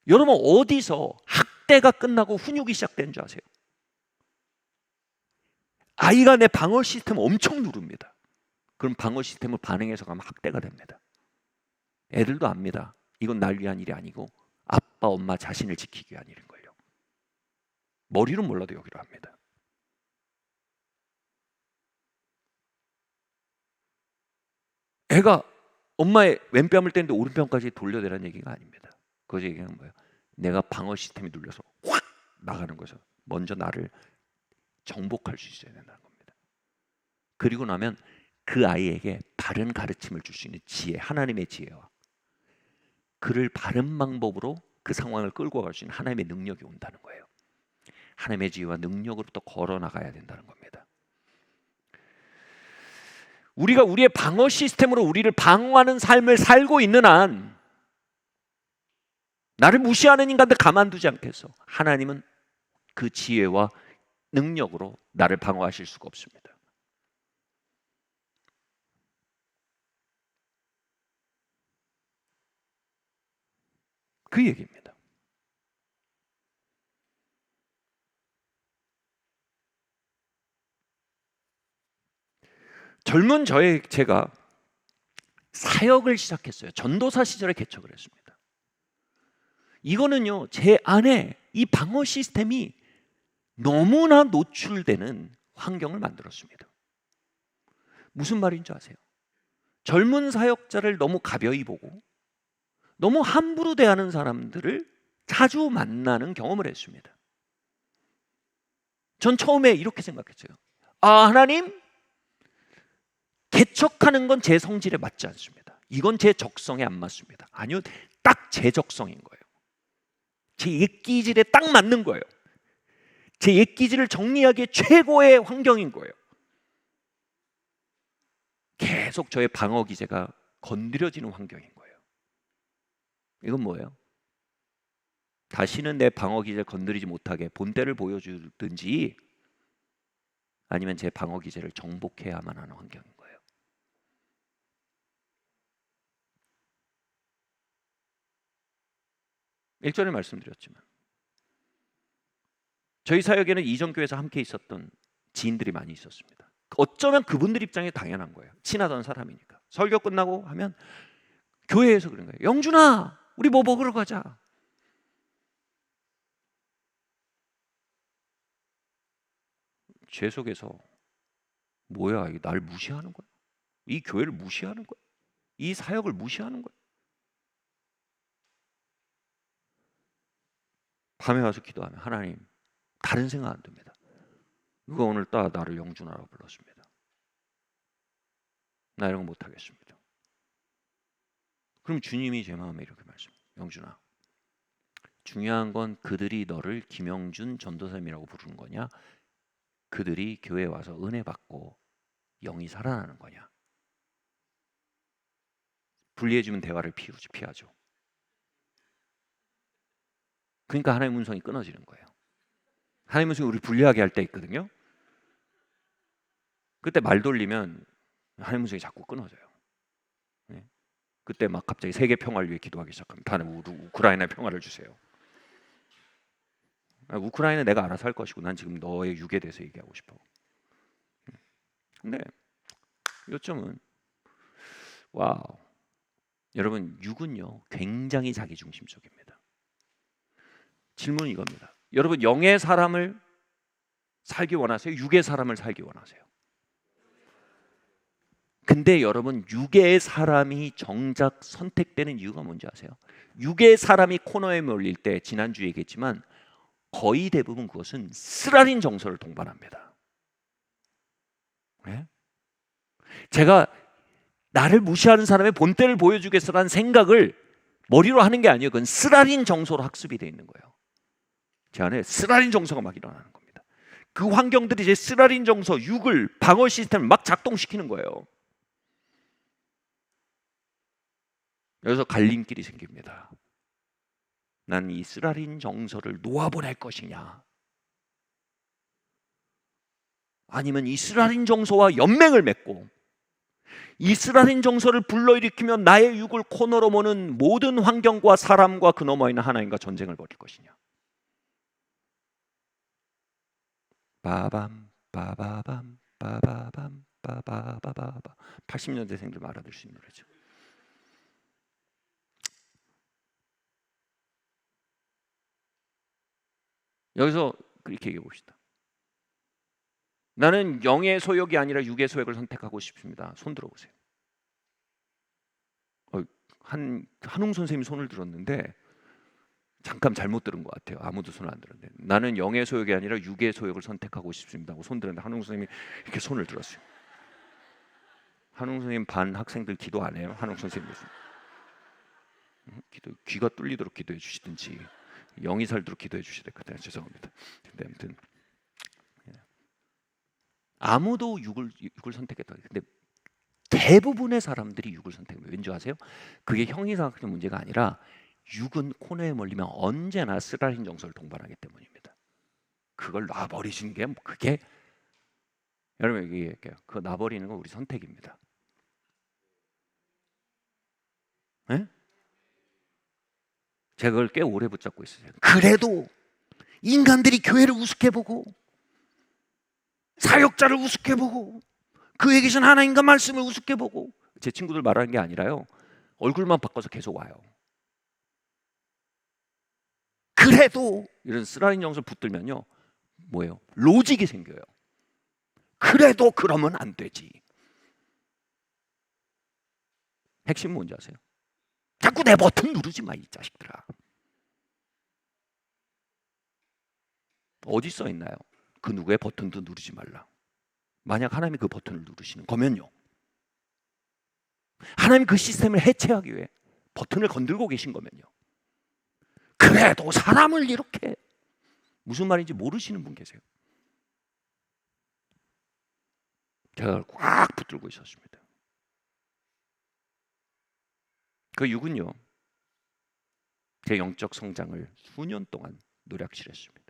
여러분, 어디서 학대가 끝나고 훈육이 시작된 줄 아세요? 아이가 내 방어 시스템을 엄청 누릅니다. 그럼 방어 시스템을 반응해서 가면 학대가 됩니다. 애들도 압니다. 이건 날 위한 일이 아니고 아빠, 엄마 자신을 지키기 위한 일인 걸요. 머리로 몰라도 여기로 합니다. 애가 엄마의 왼뺨을 떼는데 오른뺨까지 돌려대라는 얘기가 아닙니다. 그 얘기는 뭐예요? 내가 방어 시스템이 눌려서 확 나가는 거죠. 먼저 나를 정복할 수 있어야 된다는 겁니다. 그리고 나면 그 아이에게 바른 가르침을 줄 수 있는 지혜, 하나님의 지혜와 그를 바른 방법으로 그 상황을 끌고 갈 수 있는 하나님의 능력이 온다는 거예요. 하나님의 지혜와 능력으로 또 걸어 나가야 된다는 겁니다. 우리가 우리의 방어 시스템으로 우리를 방어하는 삶을 살고 있는 한 나를 무시하는 인간들 가만두지 않겠어. 하나님은 그 지혜와 능력으로 나를 방어하실 수가 없습니다. 그 얘기입니다. 젊은 제가 사역을 시작했어요. 전도사 시절에 개척을 했습니다. 이거는요, 제 안에 이 방어 시스템이 너무나 노출되는 환경을 만들었습니다. 무슨 말인지 아세요? 젊은 사역자를 너무 가벼이 보고 너무 함부로 대하는 사람들을 자주 만나는 경험을 했습니다. 전 처음에 이렇게 생각했어요. 아, 하나님, 개척하는 건 제 성질에 맞지 않습니다. 이건 제 적성에 안 맞습니다. 아니요, 딱 제 적성인 거예요. 제 옛기질에 딱 맞는 거예요. 제 옛기질을 정리하기에 최고의 환경인 거예요. 계속 저의 방어 기제가 건드려지는 환경인 거예요. 이건 뭐예요? 다시는 내 방어 기제를 건드리지 못하게 본때를 보여주든지 아니면 제 방어 기제를 정복해야만 하는 환경인 거예요. 일전에 말씀드렸지만 저희 사역에는 이전교회에서 함께 있었던 지인들이 많이 있었습니다. 어쩌면 그분들 입장에 당연한 거예요. 친하던 사람이니까. 설교 끝나고 하면 교회에서 그런 거예요. 영준아, 우리 뭐 먹으러 가자. 제 속에서 뭐야, 이게 날 무시하는 거야? 이 교회를 무시하는 거야? 이 사역을 무시하는 거야? 밤에 와서 기도하면 하나님, 다른 생각 안 듭니다. 누가 오늘따라 나를 영준아라고 불렀습니다. 나 이런 거 못하겠습니다. 그럼 주님이 제 마음에 이렇게 말씀해요. 영준아, 중요한 건 그들이 너를 김영준 전도사님이라고 부르는 거냐, 그들이 교회에 와서 은혜 받고 영이 살아나는 거냐. 분리해주면 대화를 피하죠. 그러니까 하나님의 음성이 끊어지는 거예요. 하나님의 음성이 우리 분리하게 할 때 있거든요. 그때 말 돌리면 하나님의 음성이 자꾸 끊어져요. 네? 그때 막 갑자기 세계 평화를 위해 기도하기 시작합니다. 하나님, 우크라이나의 평화를 주세요. 우크라이나 내가 알아서 할 것이고 난 지금 너의 육에 대해서 얘기하고 싶어. 근데 요점은 와우, 여러분, 육은요 굉장히 자기중심적입니다. 질문은 이겁니다. 여러분, 영의 사람을 살기 원하세요? 육의 사람을 살기 원하세요? 근데 여러분, 육의 사람이 정작 선택되는 이유가 뭔지 아세요? 육의 사람이 코너에 몰릴 때, 지난주에 얘기했지만 거의 대부분 그것은 쓰라린 정서를 동반합니다. 네? 제가 나를 무시하는 사람의 본때를 보여주겠어라는 생각을 머리로 하는 게 아니에요. 그건 쓰라린 정서로 학습이 되어 있는 거예요. 제 안에 쓰라린 정서가 막 일어나는 겁니다. 그 환경들이 제 쓰라린 정서, 육을, 방어 시스템을 막 작동시키는 거예요. 여기서 갈림길이 생깁니다. 난 이 쓰라린 정서를 놓아보낼 것이냐, 아니면 이 쓰라린 정서와 연맹을 맺고 이 쓰라린 정서를 불러일으키며 나의 육을 코너로 모는 모든 환경과 사람과 그 너머에 있는 하나님과 전쟁을 벌일 것이냐. 빠밤 빠바밤 빠바밤 빠바바바바. 80년대생들 알아들 수 있는 노래죠. 여기서 이렇게 얘기해 봅시다. 나는 영의 소욕이 아니라 육의 소욕을 선택하고 싶습니다. 손 들어보세요. 한웅 선생님이 손을 들었는데 잠깐 잘못 들은 것 같아요. 아무도 손을 안 들었는데, 나는 영의 소욕이 아니라 육의 소욕을 선택하고 싶습니다 하고 손 들었는데 한웅 선생님이 이렇게 손을 들었어요. 한웅 선생님 반 학생들 기도 안 해요? 한웅 선생님 기도, 귀가 뚫리도록 기도해 주시든지 영이 살도록 기도해 주셔야 될 것 같아요. 죄송합니다. 근데 아무튼 아무도 육을 선택했다. 근데 대부분의 사람들이 육을 선택해요. 왠지 아세요? 그게 형이상학적 문제가 아니라 육은 코너에 몰리면 언제나 쓰라린 정서를 동반하기 때문입니다. 그걸 놔버리시는 게 그게, 여러분 얘기할게요. 그거 놔버리는 건 우리 선택입니다. 네? 제가 그걸 꽤 오래 붙잡고 있어요. 그래도 인간들이 교회를 우습게 보고 사역자를 우습게 보고 그에 계신 하나님과 말씀을 우습게 보고, 제 친구들 말하는 게 아니라요, 얼굴만 바꿔서 계속 와요. 그래도 이런 쓰라린 정서 붙들면요, 뭐예요? 로직이 생겨요. 그래도 그러면 안 되지. 핵심 뭔지 아세요? 자꾸 내 버튼 누르지 마, 이 자식들아. 어디 써 있나요? 그 누구의 버튼도 누르지 말라. 만약 하나님이 그 버튼을 누르시는 거면요, 하나님 그 시스템을 해체하기 위해 버튼을 건들고 계신 거면요, 그래도 사람을 이렇게, 무슨 말인지 모르시는 분 계세요. 제가 꽉 붙들고 있었습니다. 그 육은요, 제 영적 성장을 수년 동안 노력실했습니다.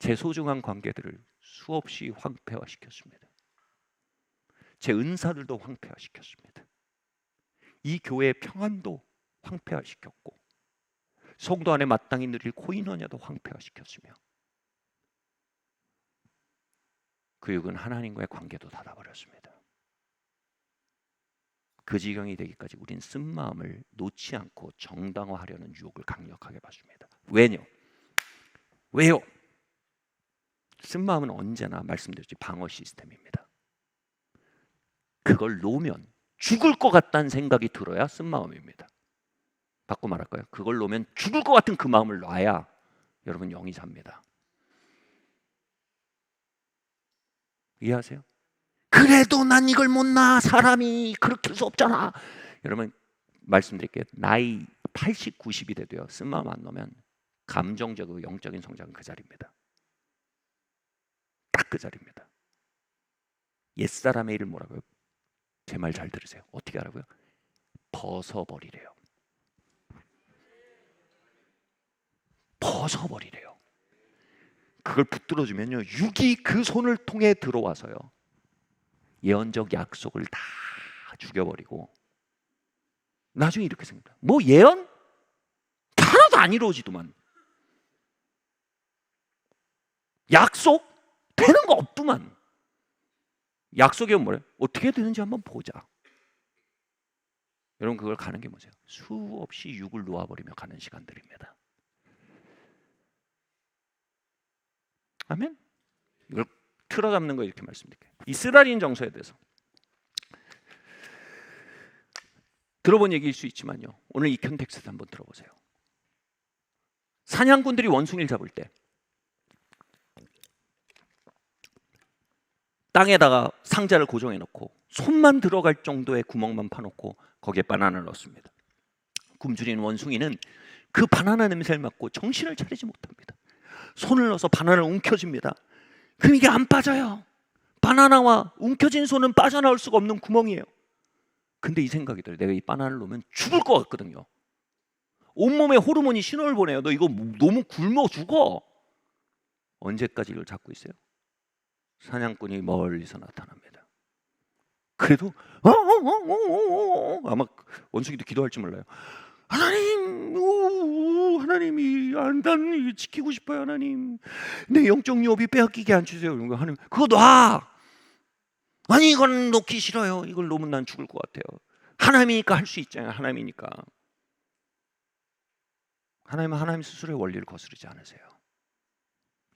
제 소중한 관계들을 수없이 황폐화시켰습니다. 제 은사들도 황폐화시켰습니다. 이 교회의 평안도 황폐화시켰고 성도 안에 마땅히 누릴 코인원야도 황폐화시켰으며 그 육은 하나님과의 관계도 닫아버렸습니다. 그 지경이 되기까지 우린 쓴마음을 놓지 않고 정당화하려는 유혹을 강력하게 받습니다. 왜요? 쓴마음은 언제나 말씀드렸지 방어 시스템입니다. 그걸 놓으면 죽을 것 같다는 생각이 들어야 쓴마음입니다. 바꿔 말할까요? 그걸 놓으면 죽을 것 같은 그 마음을 놔야 여러분 영이 삽니다. 이해하세요? 그래도 난 이걸 못 놔. 사람이 그렇게 할 수 없잖아. 여러분 말씀드릴게요. 나이 80, 90이 돼도요, 쓴마음 안 놓으면 감정적이고 영적인 성장은 그 자리입니다. 딱 그 자리입니다. 옛사람의 일을 뭐라고요? 제 말 잘 들으세요. 어떻게 하라고요? 벗어버리래요. 벗어버리래요. 그걸 붙들어주면요, 육이 그 손을 통해 들어와서요, 예언적 약속을 다 죽여버리고 나중에 이렇게 생각해요. 뭐 예언? 하나도 안 이루어지더만. 약속? 되는 거 없더만. 약속이 뭐래요? 어떻게 되는지 한번 보자. 여러분 그걸 가는 게 뭐죠? 수없이 육을 놓아버리며 가는 시간들입니다. 아멘? 이걸 틀어잡는 거 이렇게 말씀드릴게요. 이 쓰라린 정서에 대해서 들어본 얘기일 수 있지만요, 오늘 이 컨텍스트 한번 들어보세요. 사냥꾼들이 원숭이를 잡을 때 땅에다가 상자를 고정해 놓고 손만 들어갈 정도의 구멍만 파놓고 거기에 바나나를 넣습니다. 굶주리는 원숭이는 그 바나나 냄새를 맡고 정신을 차리지 못합니다. 손을 넣어서 바나나를 움켜쥡니다. 그럼 이게 안 빠져요. 바나나와 움켜진 손은 빠져나올 수가 없는 구멍이에요. 근데 이 생각이 들어요. 내가 이 바나나를 놓으면 죽을 것 같거든요. 온몸에 호르몬이 신호를 보내요. 너 이거 너무 굶어 죽어. 언제까지 이걸 잡고 있어요? 사냥꾼이 멀리서 나타납니다. 그래도 아마 원숭이도 기도할지 몰라요. 하나님, 하나님이 난 지키고 싶어요. 하나님, 내 영적 유업이 빼앗기게 안 주세요. 이런 거 하나님, 그거 놔. 아니 이건 놓기 싫어요. 이걸 놓으면 난 죽을 것 같아요. 하나님이니까 할 수 있잖아요. 하나님이니까. 하나님은 하나님 스스로의 원리를 거스르지 않으세요.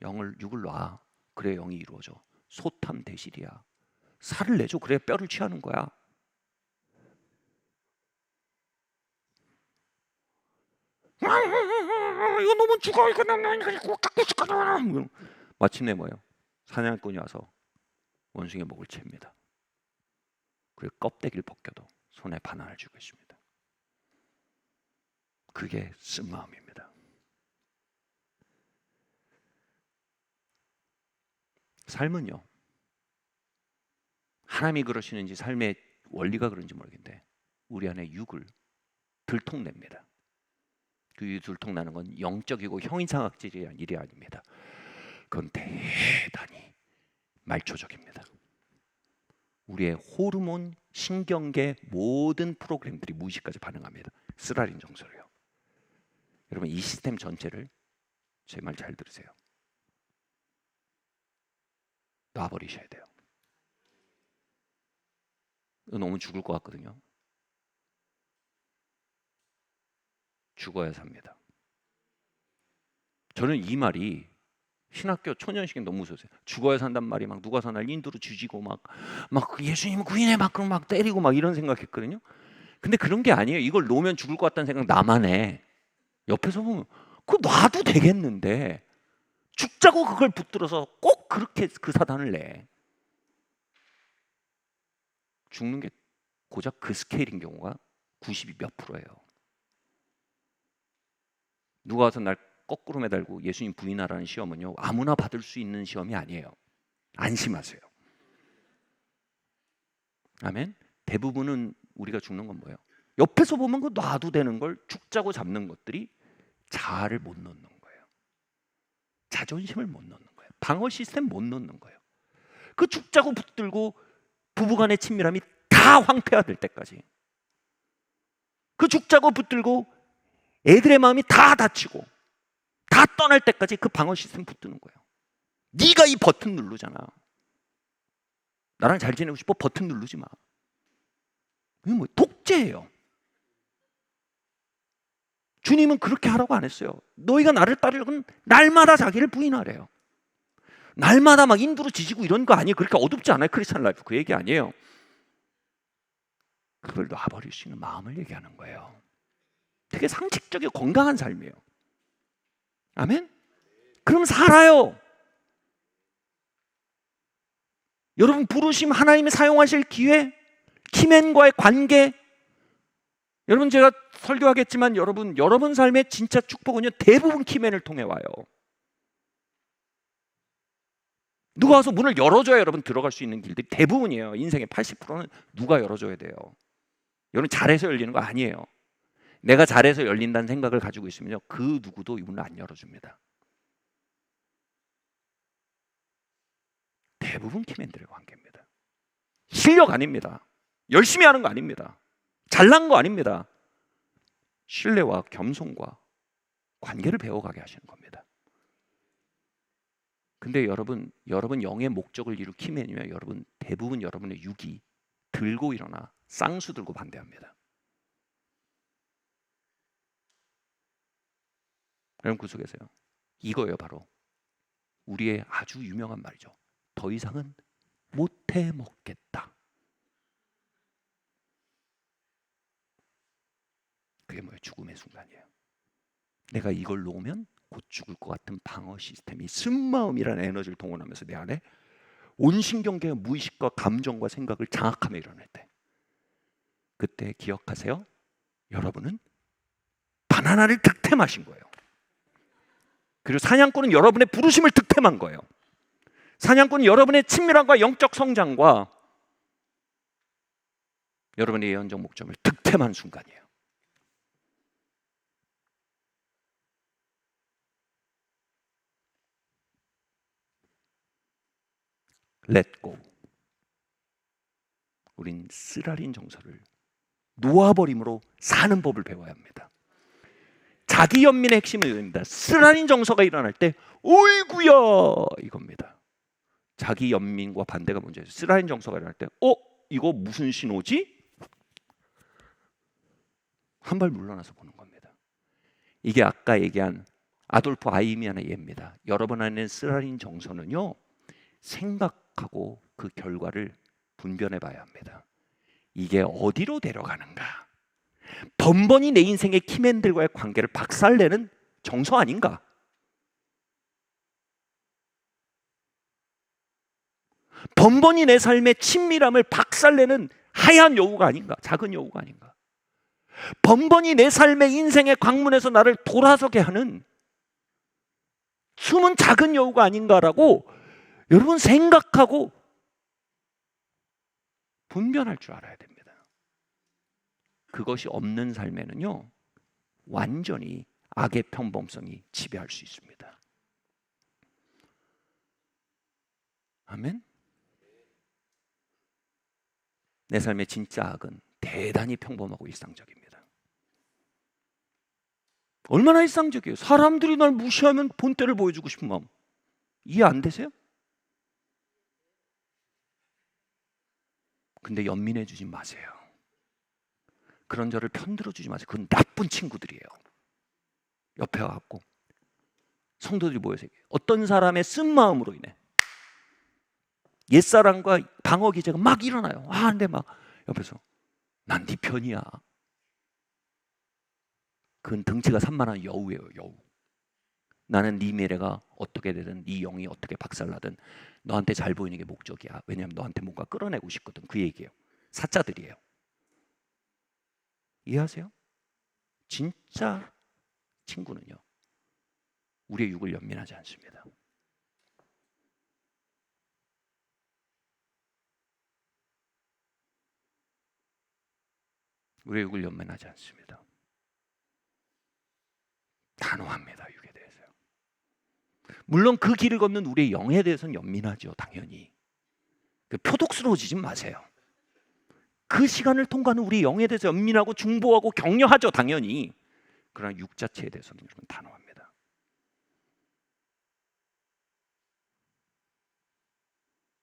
육을 놔. 그래 영이 이루어져. 소탐 대실이야. 살을 내줘. 그래 뼈를 취하는 거야. 이거 너무 죽어. 이거 너무 갖고 싶어. 마침내 뭐예요? 사냥꾼이 와서 원숭이의 목을 챕니다. 그리고 껍데기를 벗겨도 손에 바나나를 쥐고 있습니다. 그게 쓴 마음입니다. 삶은요, 하나님이 그러시는지 삶의 원리가 그런지 모르겠는데 우리 안에 육을 들통냅니다. 그 들통나는 건 영적이고 형이상학적인 일이 아닙니다. 그건 대단히 말초적입니다. 우리의 호르몬, 신경계 모든 프로그램들이 무의식까지 반응합니다. 쓰라린 정서로요. 여러분 이 시스템 전체를 제 말 잘 들으세요. 놔버리셔야 돼요. 너무 죽을 것 같거든요. 죽어야 삽니다. 저는 이 말이 신학교 초년식이 너무 무서웠어요. 죽어야 산단 말이 막 누가 날 인도로 죽이고 막 예수님 구인해 막 그럼 막 때리고 막 이런 생각했거든요. 근데 그런 게 아니에요. 이걸 놓으면 죽을 것 같다는 생각 나만 해. 옆에서 보면 그거 놔도 되겠는데 죽자고 그걸 붙들어서 꼭 그렇게 그 사단을 내. 죽는 게 고작 그 스케일인 경우가 90이 몇 %예요. 누가 와서 날 거꾸로 매달고 예수님 부인하라는 시험은요, 아무나 받을 수 있는 시험이 아니에요. 안심하세요. 아멘. 대부분은 우리가 죽는 건 뭐예요? 옆에서 보면 그 놔도 되는 걸 죽자고 잡는 것들이 자아를 못 놓는 거예요. 자존심을 못 놓는 거예요. 방어 시스템 못 놓는 거예요. 그 죽자고 붙들고 부부간의 친밀함이 다 황폐화될 때까지, 그 죽자고 붙들고 애들의 마음이 다 다치고 다 떠날 때까지 그 방어 시스템 붙드는 거예요. 네가 이 버튼 누르잖아. 나랑 잘 지내고 싶어? 버튼 누르지 마. 이게 뭐 독재예요. 주님은 그렇게 하라고 안 했어요. 너희가 나를 따르려면 날마다 자기를 부인하래요. 날마다 막 인두로 지지고 이런 거 아니에요. 그렇게 어둡지 않아요. 크리스찬 라이프 그 얘기 아니에요. 그걸 놔버릴 수 있는 마음을 얘기하는 거예요. 되게 상식적이고 건강한 삶이에요. 아멘? 그럼 살아요. 여러분 부르심, 하나님이 사용하실 기회, 키맨과의 관계. 여러분 제가 설교하겠지만 여러분 삶의 진짜 축복은요 대부분 키맨을 통해 와요. 누가 와서 문을 열어줘야 여러분 들어갈 수 있는 길들이 대부분이에요. 인생의 80%는 누가 열어줘야 돼요. 여러분 잘해서 열리는 거 아니에요. 내가 잘해서 열린다는 생각을 가지고 있으면요 그 누구도 이 문을 안 열어줍니다. 대부분 키맨들의 관계입니다. 실력 아닙니다. 열심히 하는 거 아닙니다. 잘난 거 아닙니다. 신뢰와 겸손과 관계를 배워가게 하시는 겁니다. 근데 여러분 영의 목적을 이룰 키맨이면 여러분 대부분 여러분의 육이 들고 일어나 쌍수 들고 반대합니다. 여러분 구속하세요. 이거예요 바로 우리의 아주 유명한 말이죠. 더 이상은 못해 먹겠다. 그게 뭐예요? 죽음의 순간이에요. 내가 이걸 놓으면 곧 죽을 것 같은 방어 시스템이 쓴마음이라는 에너지를 동원하면서 내 안에 온 신경계의 무의식과 감정과 생각을 장악하며 일어날 때, 그때 기억하세요. 여러분은 바나나를 득템하신 거예요. 그리고 사냥꾼은 여러분의 부르심을 득템한 거예요. 사냥꾼은 여러분의 친밀함과 영적 성장과 여러분의 예언적 목적을 득템한 순간이에요. Let go. 우린 쓰라린 정서를 놓아버림으로 사는 법을 배워야 합니다. 자기 연민의 핵심은 이겁니다. 쓰라린 정서가 일어날 때 어이구야 이겁니다. 자기 연민과 반대가 문제예요. 쓰라린 정서가 일어날 때 이거 무슨 신호지? 한 발 물러나서 보는 겁니다. 이게 아까 얘기한 아돌프 아이미안의 예입니다. 여러분 안에 쓰라린 정서는요, 생각하고 그 결과를 분별해 봐야 합니다. 이게 어디로 데려가는가? 번번이 내 인생의 키맨들과의 관계를 박살내는 정서 아닌가? 번번이 내 삶의 친밀함을 박살내는 하얀 여우가 아닌가? 작은 여우가 아닌가? 번번이 내 삶의 인생의 광문에서 나를 돌아서게 하는 숨은 작은 여우가 아닌가라고 여러분 생각하고 분별할 줄 알아야 됩니다. 그것이 없는 삶에는요, 완전히 악의 평범성이 지배할 수 있습니다. 아멘. 내 삶의 진짜 악은 대단히 평범하고 일상적입니다. 얼마나 일상적이에요. 사람들이 날 무시하면 본때를 보여주고 싶은 마음 이해 안 되세요? 근데 연민해 주지 마세요. 그런 저를 편들어 주지 마세요. 그건 나쁜 친구들이에요. 옆에 와갖고 성도들이 모여서 어떤 사람의 쓴 마음으로 인해 옛사랑과 방어 기제가 막 일어나요. 근데 막 옆에서 난 네 편이야. 그건 덩치가 산만한 여우예요. 여우. 나는 네 미래가 어떻게 되든 네 영이 어떻게 박살나든 너한테 잘 보이는 게 목적이야. 왜냐하면 너한테 뭔가 끌어내고 싶거든. 그 얘기예요. 사자들이에요. 이해하세요? 진짜 친구는요, 우리의 육을 연민하지 않습니다. 우리의 육을 연민하지 않습니다. 단호합니다. 육에 대해서요. 물론 그 길을 걷는 우리의 영에 대해서는 연민하죠. 당연히. 표독스러워지지 마세요. 그 시간을 통과하는 우리 영에 대해서 연민하고 중보하고 격려하죠. 당연히. 그러나 육 자체에 대해서는 여러분 단호합니다.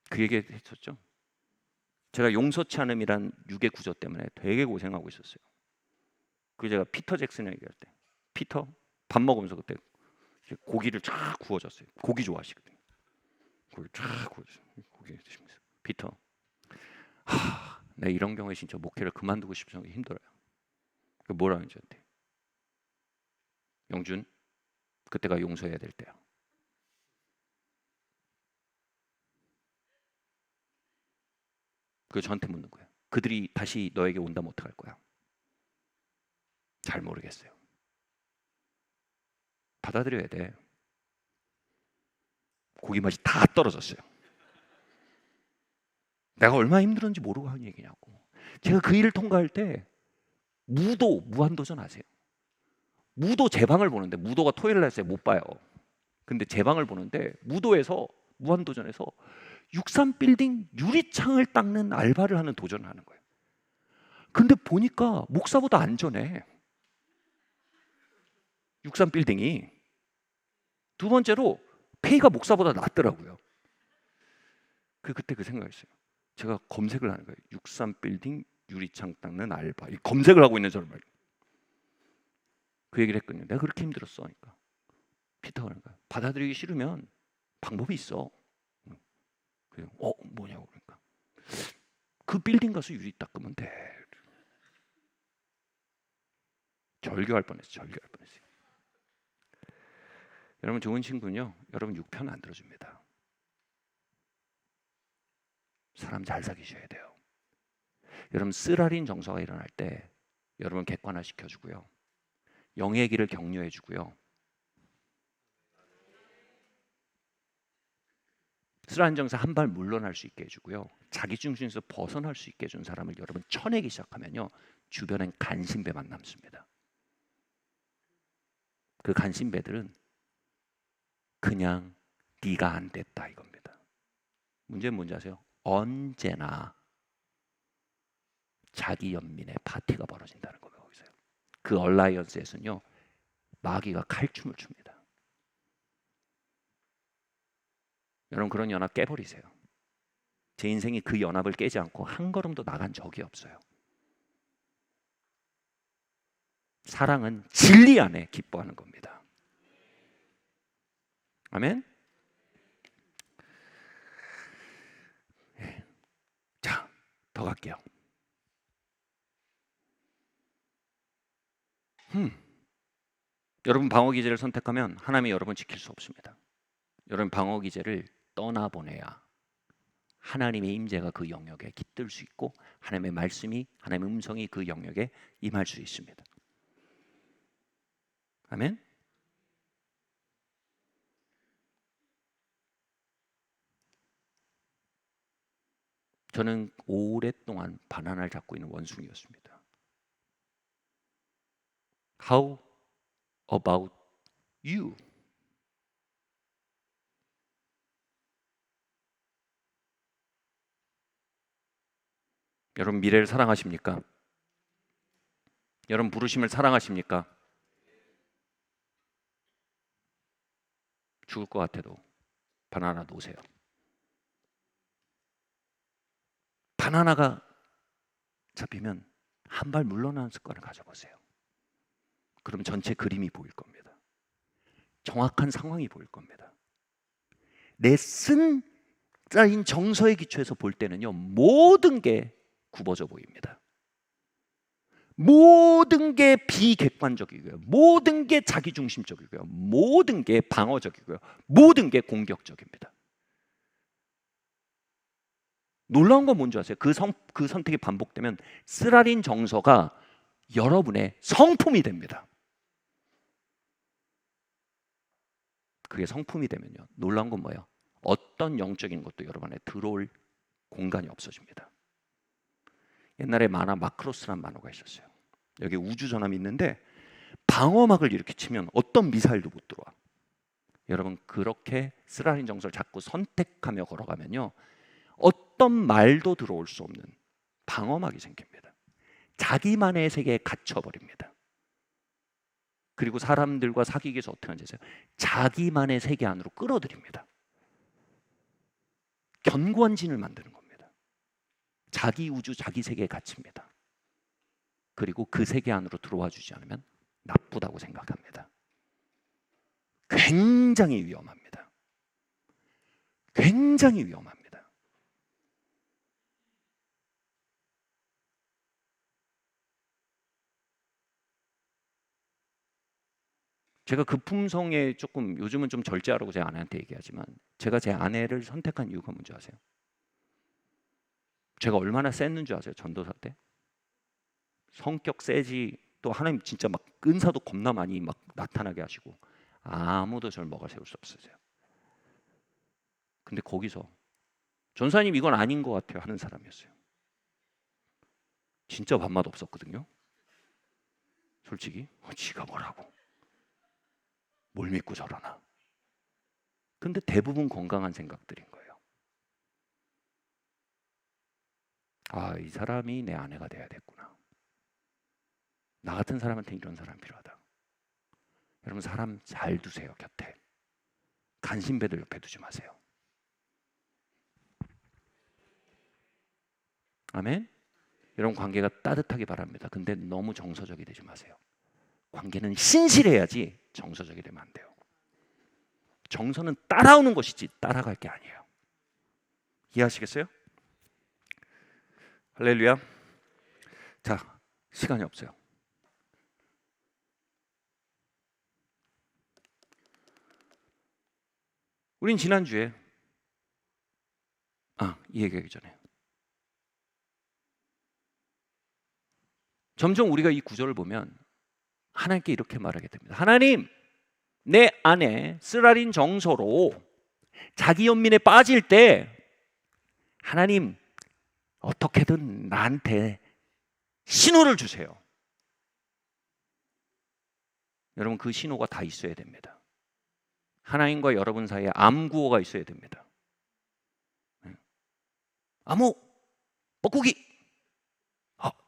그 얘기 했었죠. 제가 용서치 않음이란 육의 구조 때문에 되게 고생하고 있었어요. 그 제가 피터 잭슨을 얘기할 때, 피터 밥 먹으면서 그때 고기를 쫙 구워줬어요. 고기 좋아하시거든요. 고기 쫙 구워줬어요. 고기 드시면서 피터, 내 이런 경우에 진짜 목회를 그만두고 싶어서 힘들어요. 그 뭐라는 저한테, 영준, 그때가 용서해야 될 때야. 그 저한테 묻는 거예요. 그들이 다시 너에게 온다면 어떡할 거야? 잘 모르겠어요. 받아들여야 돼. 고기 맛이 다 떨어졌어요. 내가 얼마나 힘들었는지 모르고 하는 얘기냐고. 제가 그 일을 통과할 때 무한도전 아세요? 무도 제 방을 보는데, 무도가 토요일 날에 못 봐요. 근데 제 방을 보는데 무도에서 무한도전에서 63빌딩 유리창을 닦는 알바를 하는 도전을 하는 거예요. 근데 보니까 목사보다 안전해. 63빌딩이. 두 번째로 페이가 목사보다 낫더라고요. 그때 그 생각했어요. 제가 검색을 하는 거예요. 63빌딩 유리창 닦는 알바. 검색을 하고 있는 사람 말이에요. 그 얘기를 했거든요. 내가 그렇게 힘들었어. 그러니까 피터가 그러는 거야. 받아들이기 싫으면 방법이 있어. 그래서 뭐냐고. 그러니까 그 빌딩 가서 유리 닦으면 돼. 절교할 뻔했어요. 여러분, 좋은 친구는요, 여러분 6편 안 들어줍니다. 사람 잘 사귀셔야 돼요. 여러분, 쓰라린 정서가 일어날 때 여러분 객관화 시켜주고요, 영의 길을 격려해주고요, 쓰라린 정서 한 발 물러날 수 있게 해주고요, 자기 중심에서 벗어날 수 있게 해준 사람을 여러분 쳐내기 시작하면요, 주변엔 간신배만 남습니다. 그 간신배들은 그냥 네가 안 됐다 이겁니다. 문제는 뭔지 아세요? 언제나 자기 연민의 파티가 벌어진다는 겁니다. 거기서요. 그 얼라이언스에서는요, 마귀가 칼춤을 춥니다. 여러분, 그런 연합 깨버리세요. 제 인생이 그 연합을 깨지 않고 한 걸음도 나간 적이 없어요. 사랑은 진리 안에 기뻐하는 겁니다. 아멘. 자, 더 갈게요. 여러분, 방어 기제를 선택하면 하나님이 여러분 지킬 수 없습니다. 여러분, 방어 기제를 떠나보내야 하나님의 임재가 그 영역에 깃들 수 있고, 하나님의 말씀이, 하나님의 음성이 그 영역에 임할 수 있습니다. 아멘. 저는 오랫동안 바나나를 잡고 있는 원숭이였습니다. How about you? 여러분, 미래를 사랑하십니까? 여러분, 부르심을 사랑하십니까? 죽을 것 같아도 바나나 놓으세요. 바나나가 잡히면 한 발 물러나는 습관을 가져보세요. 그럼 전체 그림이 보일 겁니다. 정확한 상황이 보일 겁니다. 내 쓴 짜인 정서의 기초에서 볼 때는요, 모든 게 굽어져 보입니다. 모든 게 비객관적이고요, 모든 게 자기중심적이고요, 모든 게 방어적이고요, 모든 게 공격적입니다. 놀라운 건 뭔지 아세요? 그 선택이 반복되면 쓰라린 정서가 여러분의 성품이 됩니다. 그게 성품이 되면요, 놀라운 건 뭐예요? 어떤 영적인 것도 여러분 안에 들어올 공간이 없어집니다. 옛날에 만화 마크로스라는 만화가 있었어요. 여기 우주전함이 있는데 방어막을 이렇게 치면 어떤 미사일도 못 들어와. 여러분, 그렇게 쓰라린 정서를 자꾸 선택하며 걸어가면요, 어떤 말도 들어올 수 없는 방어막이 생깁니다. 자기만의 세계에 갇혀버립니다. 그리고 사람들과 사귀기 위해서 어떻게 하는지 아세요? 자기만의 세계 안으로 끌어들입니다. 견고한 진을 만드는 겁니다. 자기 우주, 자기 세계에 갇힙니다. 그리고 그 세계 안으로 들어와 주지 않으면 나쁘다고 생각합니다. 굉장히 위험합니다. 굉장히 위험합니다. 제가 그 품성에 조금, 요즘은 좀 절제하라고 제 아내한테 얘기하지만, 제가 제 아내를 선택한 이유가 뭔지 아세요? 제가 얼마나 셌는 줄 아세요? 전도사 때 성격 세지, 또 하나님 진짜 막 은사도 겁나 많이 막 나타나게 하시고 아무도 저를 먹어 세울 수 없으세요. 근데 거기서 전사님 이건 아닌 것 같아요 하는 사람이었어요. 진짜 밥맛 없었거든요. 솔직히 지가 뭐라고, 뭘 믿고 저러나. 근데 대부분 건강한 생각들인 거예요. 아, 이 사람이 내 아내가 돼야 됐구나. 나 같은 사람한테 이런 사람이 필요하다. 여러분, 사람 잘 두세요. 곁에 간신배들 옆에 두지 마세요. 아멘. 여러분, 관계가 따뜻하기 바랍니다. 근데 너무 정서적이 되지 마세요. 관계는 신실해야지 정서적이 되면 안 돼요. 정서는 따라오는 것이지 따라갈 게 아니에요. 이해하시겠어요? 할렐루야. 자, 시간이 없어요. 우린 지난주에 이 얘기하기 전에 점점 우리가 이 구절을 보면 하나님께 이렇게 말하게 됩니다. 하나님, 내 안에 쓰라린 정서로 자기 연민에 빠질 때 하나님 어떻게든 나한테 신호를 주세요. 여러분, 그 신호가 다 있어야 됩니다. 하나님과 여러분 사이에 암구호가 있어야 됩니다. 암호, 뻐꾸기,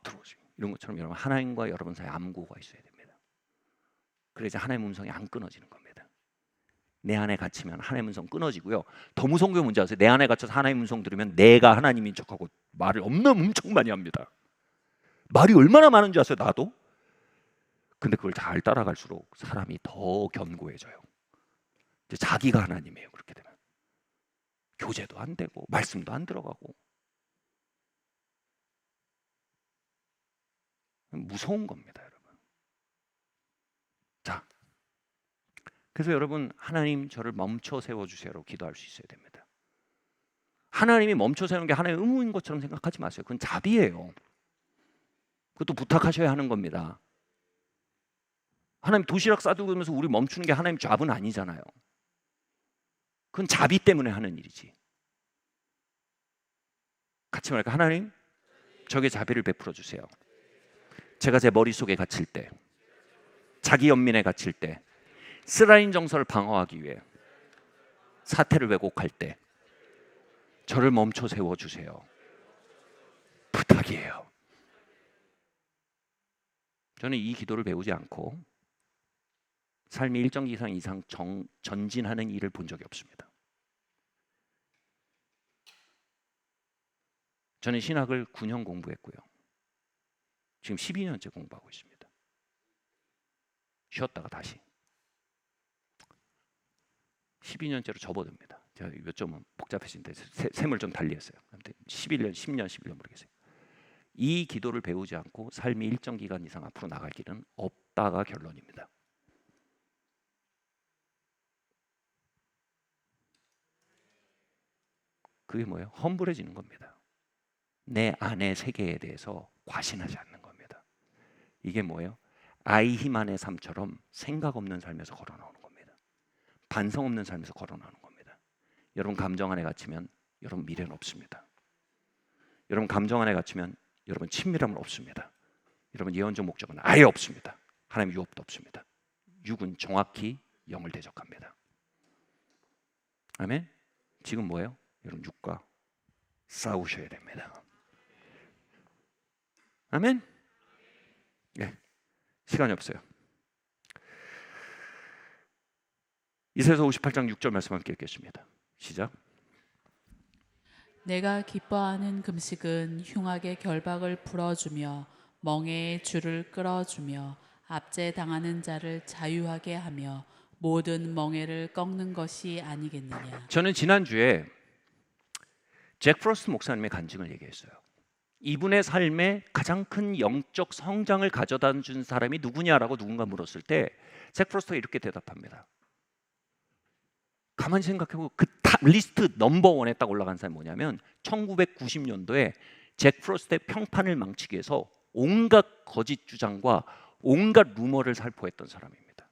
들어오세요. 이런 것처럼 여러분, 하나님과 여러분 사이에 암구호가 있어야 됩니다. 그래야 하나님의 음성이 안 끊어지는 겁니다. 내 안에 갇히면 하나님의 음성 끊어지고요. 더 무서운 게 뭔지 아세요? 내 안에 갇혀서 하나님의 음성 들으면 내가 하나님인 척하고 말을 엄청 많이 합니다. 말이 얼마나 많은 줄 아세요? 나도? 근데 그걸 잘 따라갈수록 사람이 더 견고해져요. 이제 자기가 하나님이에요. 그렇게 되면 교제도 안 되고 말씀도 안 들어가고 무서운 겁니다, 여러분. 자, 그래서 여러분, 하나님 저를 멈춰 세워주세요라고 기도할 수 있어야 됩니다. 하나님이 멈춰 세우는 게 하나님의 의무인 것처럼 생각하지 마세요. 그건 자비예요. 그것도 부탁하셔야 하는 겁니다. 하나님 도시락 싸들고 그러면서 우리 멈추는 게 하나님 잡은 아니잖아요. 그건 자비 때문에 하는 일이지. 같이 말할까? 하나님, 저에게 자비를 베풀어 주세요. 제가 제 머릿속에 갇힐 때, 자기 연민에 갇힐 때, 쓰라린 정서를 방어하기 위해 사태를 왜곡할 때 저를 멈춰 세워주세요. 부탁이에요. 저는 이 기도를 배우지 않고 삶이 일정 기간 이상 전진하는 일을 본 적이 없습니다. 저는 신학을 9년 공부했고요. 지금 12년째 공부하고 있습니다. 쉬었다가 다시 12년째로 접어듭니다. 제가 몇 점은 복잡해진데 셈을 좀 달리했어요. 11년, 10년, 11년 모르겠어요. 이 기도를 배우지 않고 삶이 일정 기간 이상 앞으로 나갈 길은 없다가 결론입니다. 그게 뭐예요? 험불해지는 겁니다. 내 안의 세계에 대해서 과신하지 않는 겁니다. 이게 뭐예요? 아이히만의 삶처럼 생각 없는 삶에서 걸어나오는 겁니다. 반성 없는 삶에서 걸어나오는 겁니다. 여러분, 감정 안에 갇히면 여러분 미래는 없습니다. 여러분, 감정 안에 갇히면 여러분 친밀함은 없습니다. 여러분, 예언적 목적은 아예 없습니다. 하나님의 유업도 없습니다. 육은 정확히 영을 대적합니다. 아멘? 지금 뭐예요? 여러분, 육과 싸우셔야 됩니다. 아멘? 네, 시간이 없어요. 이사야서 58장 6절 말씀 함께 읽겠습니다. 시작. 내가 기뻐하는 금식은 흉악의 결박을 풀어주며 멍에의 줄을 끌어주며 압제 당하는 자를 자유하게 하며 모든 멍에를 꺾는 것이 아니겠느냐. 저는 지난주에 잭 프로스트 목사님의 간증을 얘기했어요. 이분의 삶에 가장 큰 영적 성장을 가져다 준 사람이 누구냐라고 누군가 물었을 때 잭 프로스트가 이렇게 대답합니다. 가만히 생각해보고 그 리스트 넘버 1에 딱 올라간 사람이 뭐냐면 1990년도에 잭 프로스트의 평판을 망치기 위해서 온갖 거짓 주장과 온갖 루머를 살포했던 사람입니다.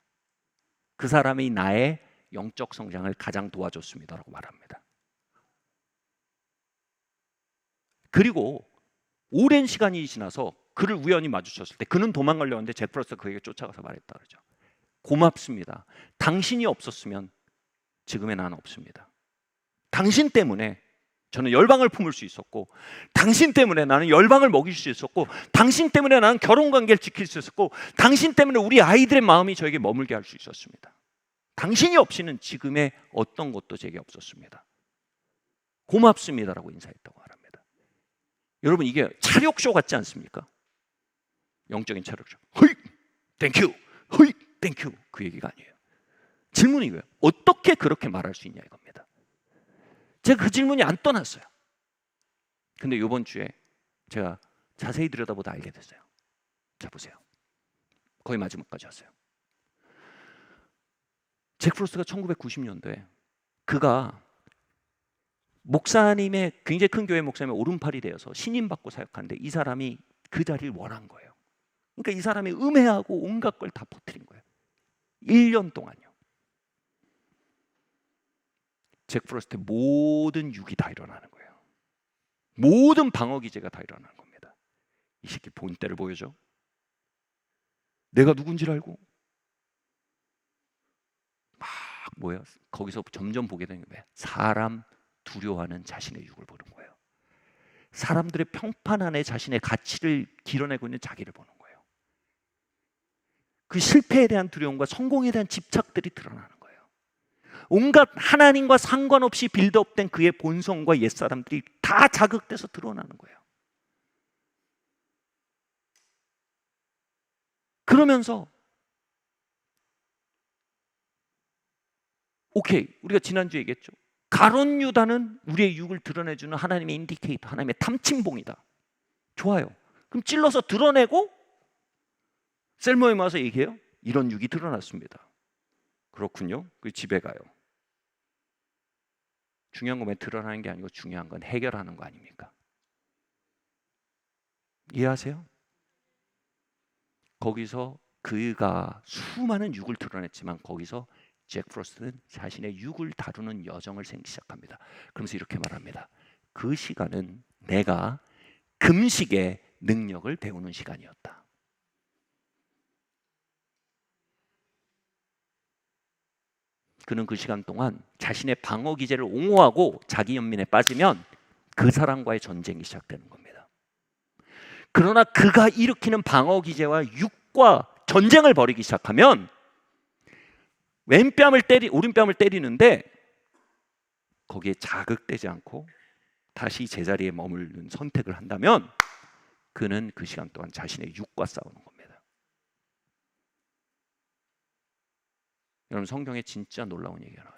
그 사람이 나의 영적 성장을 가장 도와줬습니다라고 말합니다. 그리고 오랜 시간이 지나서 그를 우연히 마주쳤을 때 그는 도망가려고 했는데 잭 프로스트가 그에게 쫓아가서 말했다 그러죠. 고맙습니다. 당신이 없었으면 지금의 나는 없습니다. 당신 때문에 저는 열방을 품을 수 있었고, 당신 때문에 나는 열방을 먹일 수 있었고, 당신 때문에 나는 결혼관계를 지킬 수 있었고, 당신 때문에 우리 아이들의 마음이 저에게 머물게 할 수 있었습니다. 당신이 없이는 지금의 어떤 것도 제게 없었습니다. 고맙습니다라고 인사했다고 말합니다. 여러분, 이게 차력쇼 같지 않습니까? 영적인 차력쇼. 허이, 땡큐, 허이, 땡큐. 그 얘기가 아니에요. 질문이 이거예요. 어떻게 그렇게 말할 수 있냐 이겁니다. 제가 그 질문이 안 떠났어요. 근데 이번 주에 제가 자세히 들여다보다 알게 됐어요. 자, 보세요. 거의 마지막까지 왔어요. 잭 프로스트가 1990년도에 그가 목사님의 굉장히 큰 교회 목사님의 오른팔이 되어서 신임 받고 사역하는데 이 사람이 그 자리를 원한 거예요. 그러니까 이 사람이 음해하고 온갖 걸 다 퍼뜨린 거예요. 1년 동안요. 잭 프로스트의 모든 육이 다 일어나는 거예요. 모든 방어 기제가 다 일어나는 겁니다. 이 새끼 본때를 보여줘. 내가 누군지를 알고 막 뭐야? 거기서 점점 보게 되는 게 사람 두려워하는 자신의 육을 보는 거예요. 사람들의 평판 안에 자신의 가치를 드러내고 있는 자기를 보는 거예요. 그 실패에 대한 두려움과 성공에 대한 집착들이 드러나는 거예요. 온갖 하나님과 상관없이 빌드업된 그의 본성과 옛사람들이 다 자극돼서 드러나는 거예요. 그러면서 오케이, 우리가 지난주에 얘기했죠. 가룟 유다는 우리의 육을 드러내주는 하나님의 인디케이터, 하나님의 탐침봉이다. 좋아요. 그럼 찔러서 드러내고 셀모에 와서 얘기해요. 이런 육이 드러났습니다. 그렇군요. 그 집에 가요. 중요한 건 왜 드러나는 게 아니고 중요한 건 해결하는 거 아닙니까? 이해하세요? 거기서 그가 수많은 육을 드러냈지만 거기서 잭 프로스트는 자신의 육을 다루는 여정을 시작합니다. 그러면서 이렇게 말합니다. 그 시간은 내가 금식의 능력을 배우는 시간이었다. 그는 그 시간 동안 자신의 방어 기제를 옹호하고 자기 연민에 빠지면 그 사람과의 전쟁이 시작되는 겁니다. 그러나 그가 일으키는 방어 기제와 육과 전쟁을 벌이기 시작하면 오른뺨을 때리는데 거기에 자극되지 않고 다시 제자리에 머무르는 선택을 한다면 그는 그 시간 동안 자신의 육과 싸우는 겁니다. 여러분, 성경에 진짜 놀라운 얘기가 나와요.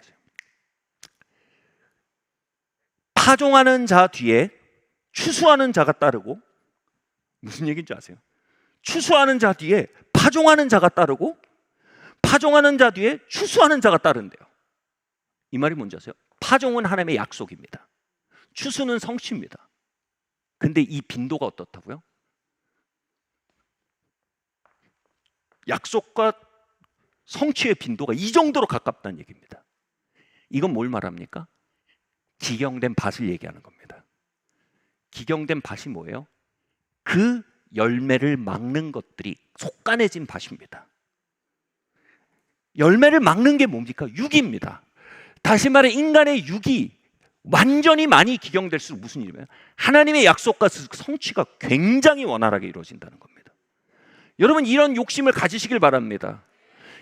파종하는 자 뒤에 추수하는 자가 따르고, 무슨 얘기인지 아세요? 추수하는 자 뒤에 파종하는 자가 따르고 파종하는 자 뒤에 추수하는 자가 따른대요. 이 말이 뭔지 아세요? 파종은 하나님의 약속입니다. 추수는 성취입니다. 근데 이 빈도가 어떻다고요? 약속과 성취의 빈도가 이 정도로 가깝다는 얘기입니다. 이건 뭘 말합니까? 기경된 밭을 얘기하는 겁니다. 기경된 밭이 뭐예요? 그 열매를 막는 것들이 속간해진 밭입니다. 열매를 막는 게 뭡니까? 육입니다. 다시 말해 인간의 육이 완전히 많이 기경될수록 무슨 일이냐면 하나님의 약속과 성취가 굉장히 원활하게 이루어진다는 겁니다. 여러분, 이런 욕심을 가지시길 바랍니다.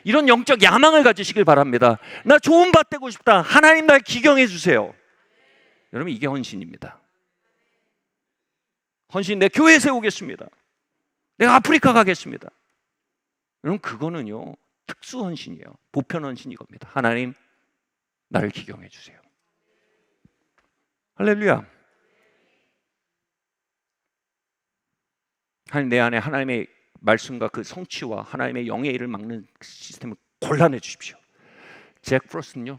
이런 영적 야망을 가지시길 바랍니다. 나 좋은 밭 되고 싶다. 하나님 날 기경해 주세요. 여러분, 이게 헌신입니다. 헌신, 내 교회 세우겠습니다. 내가 아프리카 가겠습니다. 여러분, 그거는요 특수 헌신이에요. 보편 헌신 이겁니다. 하나님, 나를 기경해 주세요. 할렐루야. 하나님, 내 안에 하나님의 말씀과 그 성취와 하나님의 영의 일을 막는 시스템을 골라내 주십시오. 잭 프로스트는요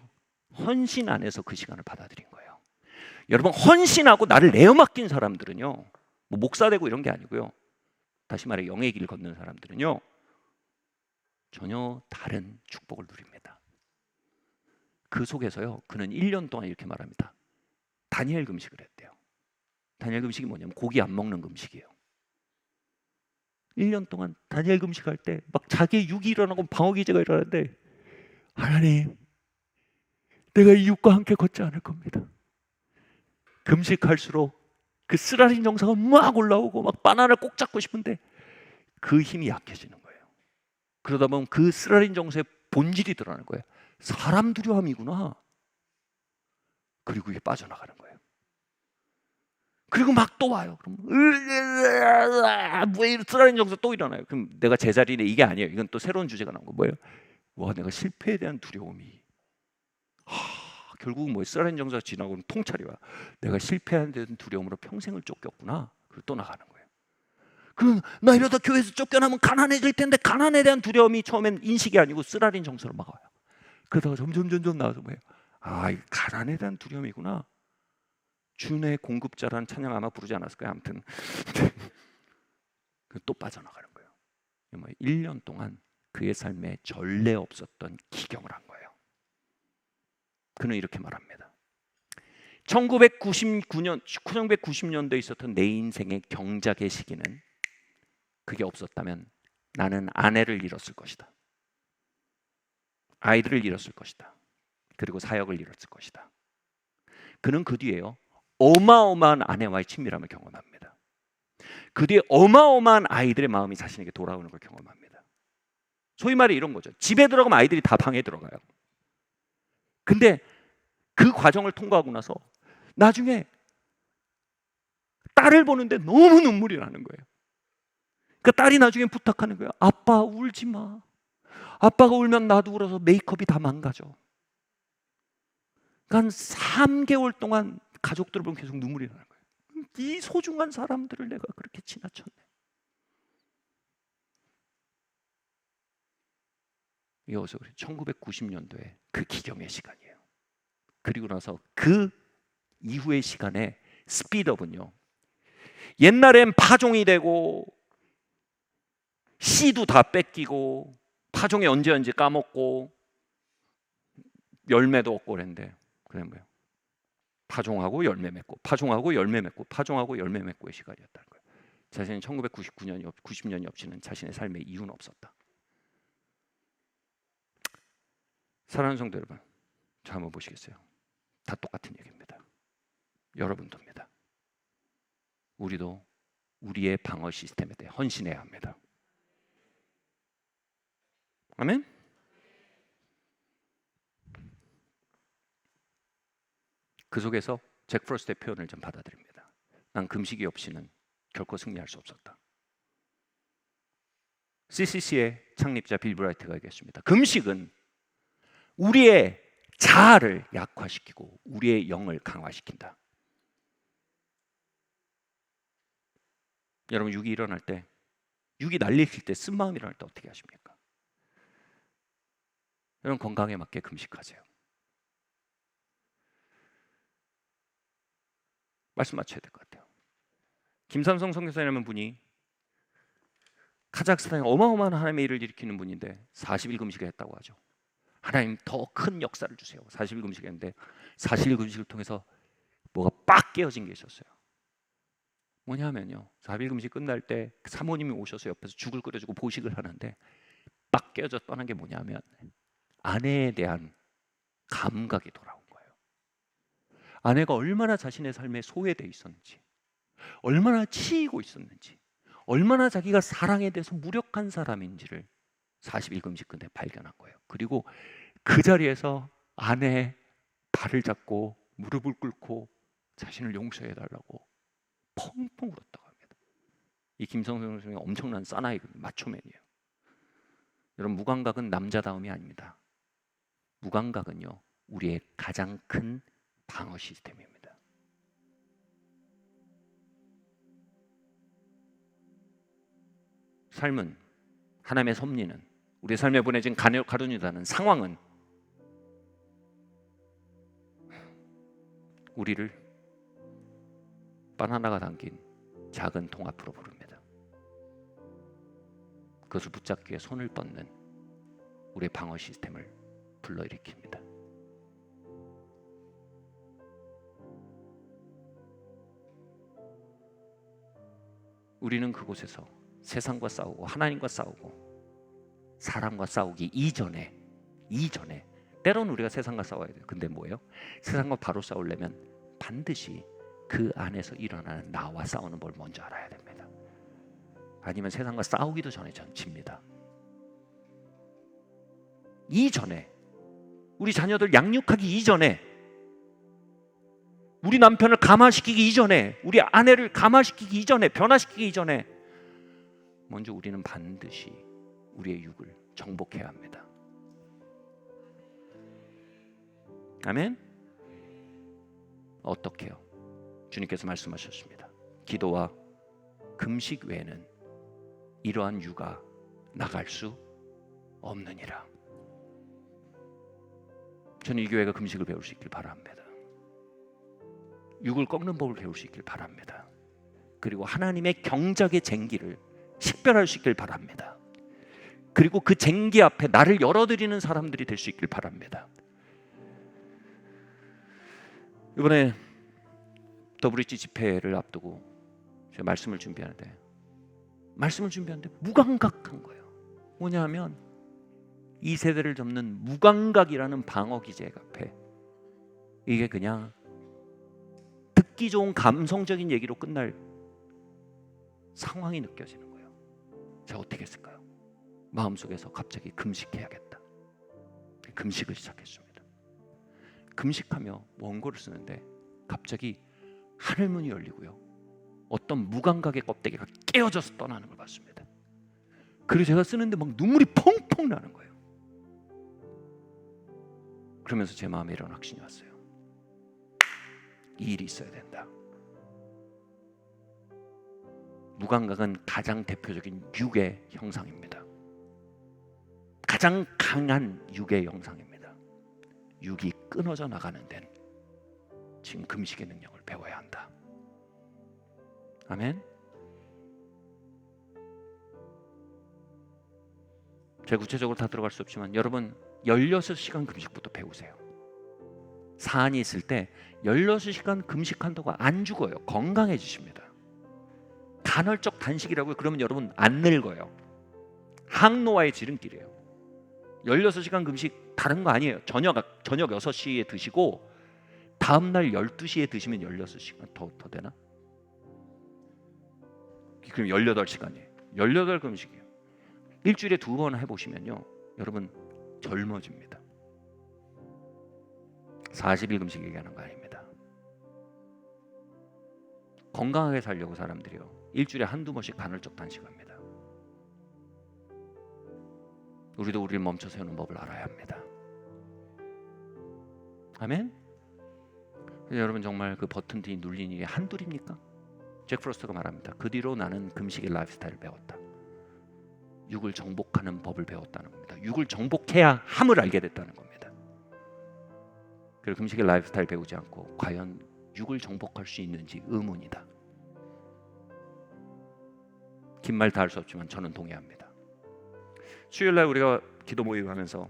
헌신 안에서 그 시간을 받아들인 거예요. 여러분, 헌신하고 나를 내어 맡긴 사람들은요, 뭐 목사 되고 이런 게 아니고요, 다시 말해 영의 길 걷는 사람들은요 전혀 다른 축복을 누립니다. 그 속에서요 그는 1년 동안 이렇게 말합니다. 다니엘 금식을 했대요. 다니엘 금식이 뭐냐면 고기 안 먹는 금식이에요. 1년 동안 다니엘 금식할 때 막 자기의 육이 일어나고 방어 기제가 일어나는데, 하나님, 내가 이 육과 함께 걷지 않을 겁니다. 금식할수록 그 쓰라린 정서가 막 올라오고 막 바나나를 꼭 잡고 싶은데 그 힘이 약해지는 거예요. 그러다 보면 그 쓰라린 정서의 본질이 드러나는 거예요. 사람 두려움이구나. 그리고 이게 빠져나가는 거예요. 그리고 막 또 와요. 그럼 왜 쓰라린 정서 또 일어나요. 그럼 내가 제자리에 이게 아니에요. 이건 또 새로운 주제가 나온 거 뭐예요? 와, 내가 실패에 대한 두려움이 결국은 뭐예요? 쓰라린 정서가 지나고는 통찰이 와. 내가 실패에 대한 두려움으로 평생을 쫓겼구나. 그리고 또 나가는 거예요. 그럼 나 이러다 교회에서 쫓겨나면 가난해질 텐데, 가난에 대한 두려움이 처음엔 인식이 아니고 쓰라린 정서로 막 와요. 그러다가 점점 나와서 뭐예요? 아, 이 가난에 대한 두려움이구나. 준의 공급자라는 찬양 아마 부르지 않았을까요? 아무튼 또 빠져나가는 거예요. 1년 동안 그의 삶에 전례 없었던 기경을 한 거예요. 그는 이렇게 말합니다. 1990년대에 있었던 내 인생의 경작의 시기는 그게 없었다면 나는 아내를 잃었을 것이다. 아이들을 잃었을 것이다. 그리고 사역을 잃었을 것이다. 그는 그 뒤에요, 어마어마한 아내와의 친밀함을 경험합니다. 그 뒤에 어마어마한 아이들의 마음이 자신에게 돌아오는 걸 경험합니다. 소위 말해 이런 거죠. 집에 들어가면 아이들이 다 방에 들어가요. 근데 그 과정을 통과하고 나서 나중에 딸을 보는데 너무 눈물이 나는 거예요. 그 딸이 나중에 부탁하는 거예요. 아빠 울지 마. 아빠가 울면 나도 울어서 메이크업이 다 망가져. 그러니까 한 3개월 동안 가족들을 보면 계속 눈물이 나는 거예요. 이 소중한 사람들을 내가 그렇게 지나쳤네. 이어서 1990년도에 그 기경의 시간이에요. 그리고 나서 그 이후의 시간에 스피드업은요, 옛날엔 파종이 되고 씨도 다 뺏기고 파종이 언제 까먹고 열매도 없고 그랬는데, 그래 뭐예요? 파종하고 열매 맺고 파종하고 열매 맺고 파종하고 열매 맺고의 시간이었다는 거예요. 자신은 1999년이 90년이 없이는 자신의 삶에 이유는 없었다. 사랑하는 성도 여러분, 자 한번 보시겠어요? 다 똑같은 얘기입니다. 여러분도입니다. 우리도 우리의 방어 시스템에 대해 헌신해야 합니다. 아멘? 그 속에서 잭 프로스트의 표현을 좀 받아들입니다. 난 금식이 없이는 결코 승리할 수 없었다. CCC의 창립자 빌 브라이트가 얘기했습니다. 금식은 우리의 자아를 약화시키고 우리의 영을 강화시킨다. 여러분, 육이 일어날 때, 육이 날리실 때, 쓴마음이 일어날 때 어떻게 하십니까? 여러분, 건강에 맞게 금식하세요. 말씀 맞춰야 될 것 같아요. 김삼성 선교사님은 분이 카자흐스탄에 어마어마한 하나님의 일을 일으키는 분인데 40일 금식을 했다고 하죠. 하나님 더 큰 역사를 주세요. 40일 금식했는데 40일 금식을 통해서 뭐가 빡 깨어진 게 있었어요. 뭐냐면요, 40일 금식 끝날 때 사모님이 오셔서 옆에서 죽을 끓여주고 보식을 하는데 빡 깨어져 떠난 게 뭐냐면 아내에 대한 감각이 돌아온 거예요. 아내가 얼마나 자신의 삶에 소외되어 있었는지, 얼마나 치이고 있었는지, 얼마나 자기가 사랑에 대해서 무력한 사람인지를 40일 금식 끝에 발견한 거예요. 그리고 그 자리에서 아내의 발을 잡고 무릎을 꿇고 자신을 용서해달라고 펑펑 울었다고 합니다. 이 김성성 선생님이 엄청난 사나이 마초맨이에요. 여러분, 무감각은 남자다움이 아닙니다. 무감각은요, 우리의 가장 큰 방어 시스템입니다. 삶은, 하나님의 섭리는, 우리 삶에 보내진 가룟유다는 상황은 우리를 바나나가 담긴 작은 통 앞으로 부릅니다. 그것을 붙잡기 위해 손을 뻗는 우리의 방어 시스템을 불러일으킵니다. 우리는 그곳에서 세상과 싸우고 하나님과 싸우고 사람과 싸우기 이전에 때로는 우리가 세상과 싸워야 돼요. 근데 뭐예요? 세상과 바로 싸우려면 반드시 그 안에서 일어나는 나와 싸우는 걸 먼저 알아야 됩니다. 아니면 세상과 싸우기도 전에 전 집니다. 이전에, 우리 자녀들 양육하기 이전에, 우리 남편을 감화시키기 이전에, 우리 아내를 감화시키기 이전에, 변화시키기 이전에 먼저 우리는 반드시 우리의 육을 정복해야 합니다. 아멘? 어떻게요? 주님께서 말씀하셨습니다. 기도와 금식 외에는 이러한 유가 나갈 수 없느니라. 저는 이 교회가 금식을 배울 수 있길 바랍니다. 육을 꺾는 법을 배울 수 있길 바랍니다. 그리고 하나님의 경작의 쟁기를 식별할 수 있길 바랍니다. 그리고 그 쟁기 앞에 나를 열어드리는 사람들이 될 수 있길 바랍니다. 이번에 더브리지 집회를 앞두고 제가 말씀을 준비하는데 무감각한 거예요. 뭐냐면 이 세대를 접는 무감각이라는 방어 기제 앞에 이게 그냥 듣기 좋은 감성적인 얘기로 끝날 상황이 느껴지는 거예요. 제가 어떻게 했을까요? 마음속에서 갑자기 금식해야겠다. 금식을 시작했습니다. 금식하며 원고를 쓰는데 갑자기 하늘문이 열리고요. 어떤 무감각의 껍데기가 깨어져서 떠나는 걸 봤습니다. 그리고 제가 쓰는데 막 눈물이 펑펑 나는 거예요. 그러면서 제 마음에 이런 확신이 왔어요. 이 일이 있어야 된다. 무감각은 가장 대표적인 육의 형상입니다. 가장 강한 육의 형상입니다. 육이 끊어져 나가는 데는 지금 금식의 능력을 배워야 한다. 아멘. 제가 구체적으로 다 들어갈 수 없지만 여러분 16시간 금식부터 배우세요. 사안이 있을 때 16시간 금식한다고 안 죽어요. 건강해지십니다. 간헐적 단식이라고요. 그러면 여러분 안 늙어요. 항노화의 지름길이에요. 16시간 금식 다른 거 아니에요. 저녁 6시에 드시고 다음날 12시에 드시면 16시간 더 되나? 그럼 18시간이에요. 18 금식이에요. 일주일에 2번 해보시면요 여러분 젊어집니다. 40일 금식 얘기하는 거 아닙니다. 건강하게 살려고 사람들이요 일주일에 한두 번씩 간헐적 단식합니다. 우리도 우리를 멈춰 세우는 법을 알아야 합니다. 아멘? 여러분 정말 그 버튼이 눌린 일이 한둘입니까? 잭 프로스트가 말합니다. 그 뒤로 나는 금식의 라이프스타일을 배웠다. 육을 정복하는 법을 배웠다는 겁니다. 육을 정복해야 함을 알게 됐다는 겁니다. 그리고 금식의 라이프스타일 배우지 않고 과연 육을 정복할 수 있는지 의문이다. 긴 말 다 할 수 없지만 저는 동의합니다. 수요일날 우리가 기도 모임을 하면서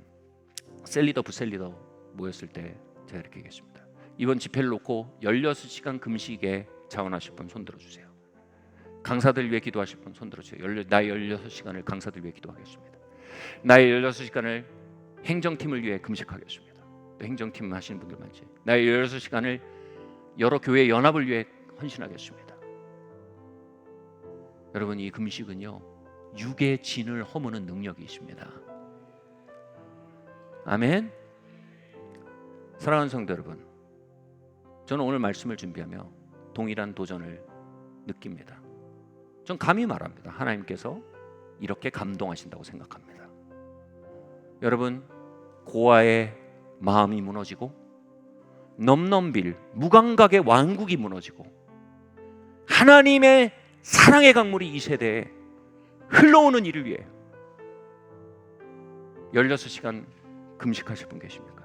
셀리더 부셀리더 모였을 때 제가 이렇게 얘기했습니다. 이번 집회를 놓고 16시간 금식에 자원하실 분 손 들어주세요. 강사들 위해 기도하실 분 손 들어주세요. 나의 16시간을 강사들 위해 기도하겠습니다. 나의 16시간을 행정팀을 위해 금식하겠습니다. 또 행정팀 하시는 분들 많지. 나의 16시간을 여러 교회 연합을 위해 헌신하겠습니다. 여러분 이 금식은요 육의 진을 허무는 능력이 있습니다. 아멘. 사랑하는 성도 여러분, 저는 오늘 말씀을 준비하며 동일한 도전을 느낍니다. 전 감히 말합니다. 하나님께서 이렇게 감동하신다고 생각합니다. 여러분 고아의 마음이 무너지고 넘넘빌 무감각의 왕국이 무너지고 하나님의 사랑의 강물이 이 세대에 흘러오는 일을 위해 16시간 금식하실 분 계십니까?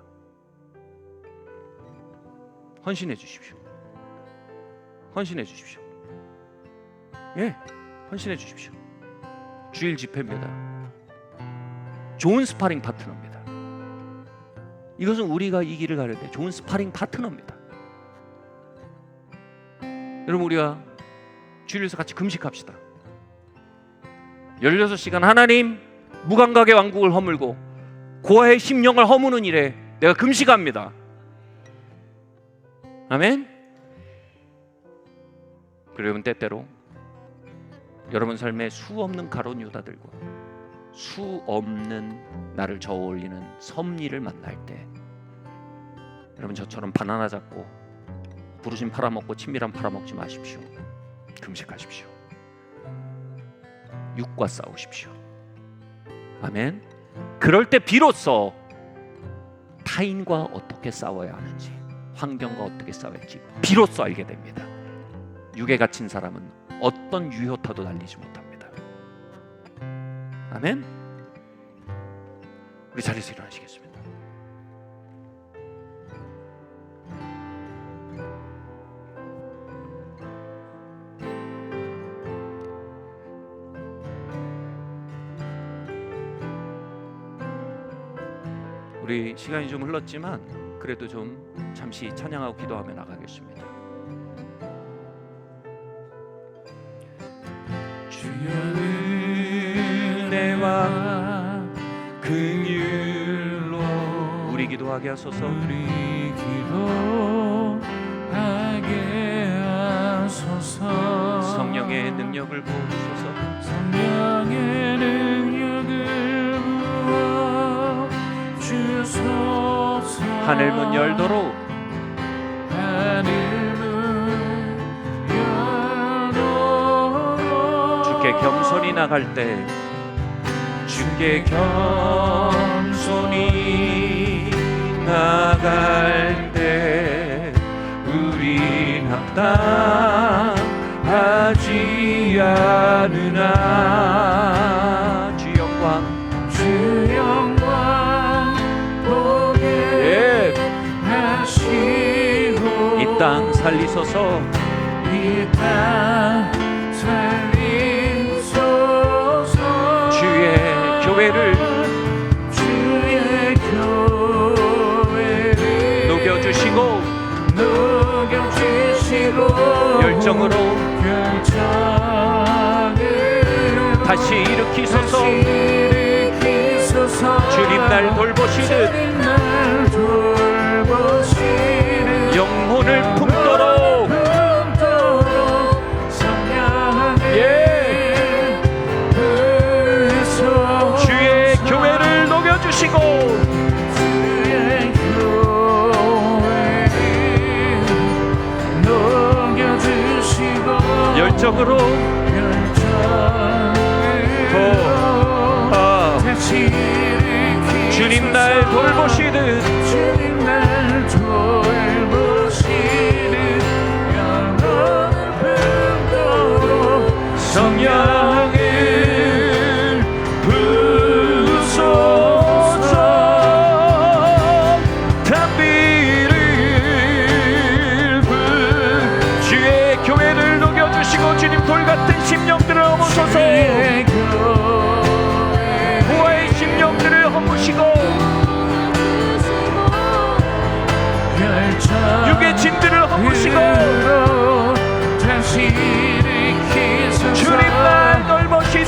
헌신해 주십시오. 헌신해 주십시오. 예, 헌신해 주십시오. 주일 집회입니다. 좋은 스파링 파트너입니다. 이것은 우리가 이 길을 가는데 좋은 스파링 파트너입니다. 여러분 우리가 주일에서 같이 금식합시다. 16시간 하나님 무감각의 왕국을 허물고 고아의 심령을 허무는 일에 내가 금식합니다. 아멘. 그리고 여러분 때때로 여러분 삶에 수 없는 가론 유다들과 수 없는 나를 저어올리는 섭리를 만날 때 여러분 저처럼 바나나 잡고 부르심 팔아먹고 친밀함 팔아먹지 마십시오. 금식하십시오. 육과 싸우십시오. 아멘. 그럴 때 비로소 타인과 어떻게 싸워야 하는지 환경과 어떻게 싸워야 할지 비로소 알게 됩니다. 육에 갇힌 사람은 어떤 유효타도 날리지 못합니다. 아멘. 우리 자리에서 일어나시겠습니다. 우리 시간이 좀 흘렀지만 그래도 좀 잠시 찬양하고 기도하며 나가겠습니다. 주여 은혜와 긍휼로 우리 기도하게 하소서. 우리 기도하게 하소서. 성령의 능력을 부어주소서. 성령의 능력을 부어 주소서. 하늘문 열도록 하늘문 열도록 주께 겸손히 나갈 때 주께 겸손히 나갈 때 우린 합당하지 않으나 주 영광 보게 하시고 이 땅 살리소서. 이 땅 살리소서. 주의 교회를 녹여주시고 열정으로 다시 일으키소서. 주님 날 돌보시듯 영혼을 품도록 주의 교회를 녹여주시고 열정으로 주님 날 돌보시듯 성령을 부소서. 담비를 주의 교회를 녹여주시고 주님 돌같은 심령들을 허무소서. 부하의 심령들을 허무시고 육의 짐들을 허무시고 주님 날 돌보시듯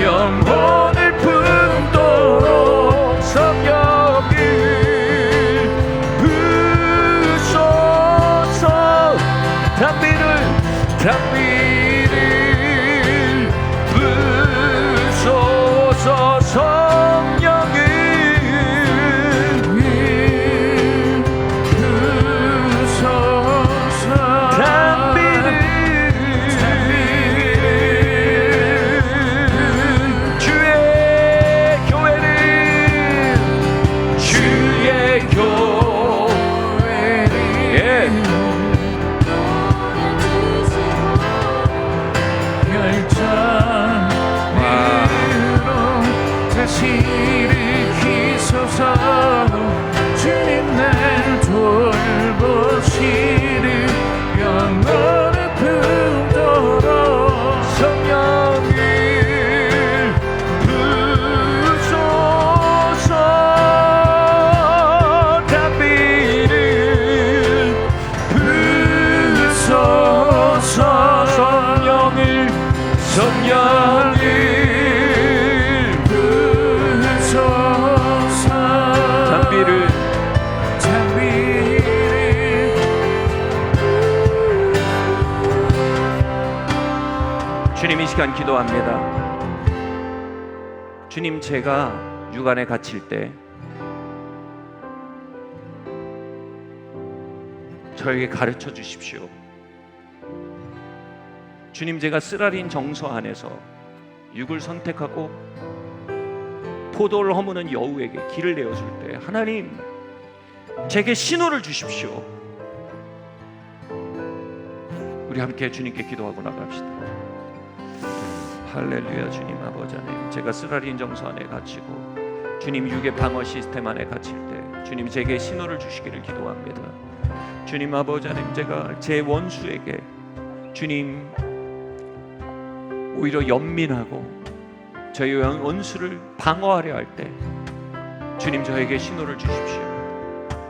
영혼을 품도록 성령을 부소서. 담비를 부소서. 성령을 주님 날 돌보시는 영혼을 품도록 성령을 부소서. 담비를 부소서. 성령을 주님 이 시간 기도합니다. 주님 제가 육안에 갇힐 때 저에게 가르쳐 주십시오. 주님 제가 쓰라린 정서 안에서 육을 선택하고 포도를 허무는 여우에게 길을 내어줄 때 하나님 제게 신호를 주십시오. 우리 함께 주님께 기도하고 나갑시다. 할렐루야. 주님 아버지 하나님 제가 쓰라린 정서 안에 갇히고 주님 육의 방어 시스템 안에 갇힐 때 주님 제게 신호를 주시기를 기도합니다. 주님 아버지 하나님 제가 제 원수에게 주님 오히려 연민하고 저희 원수를 방어하려 할 때 주님 저에게 신호를 주십시오.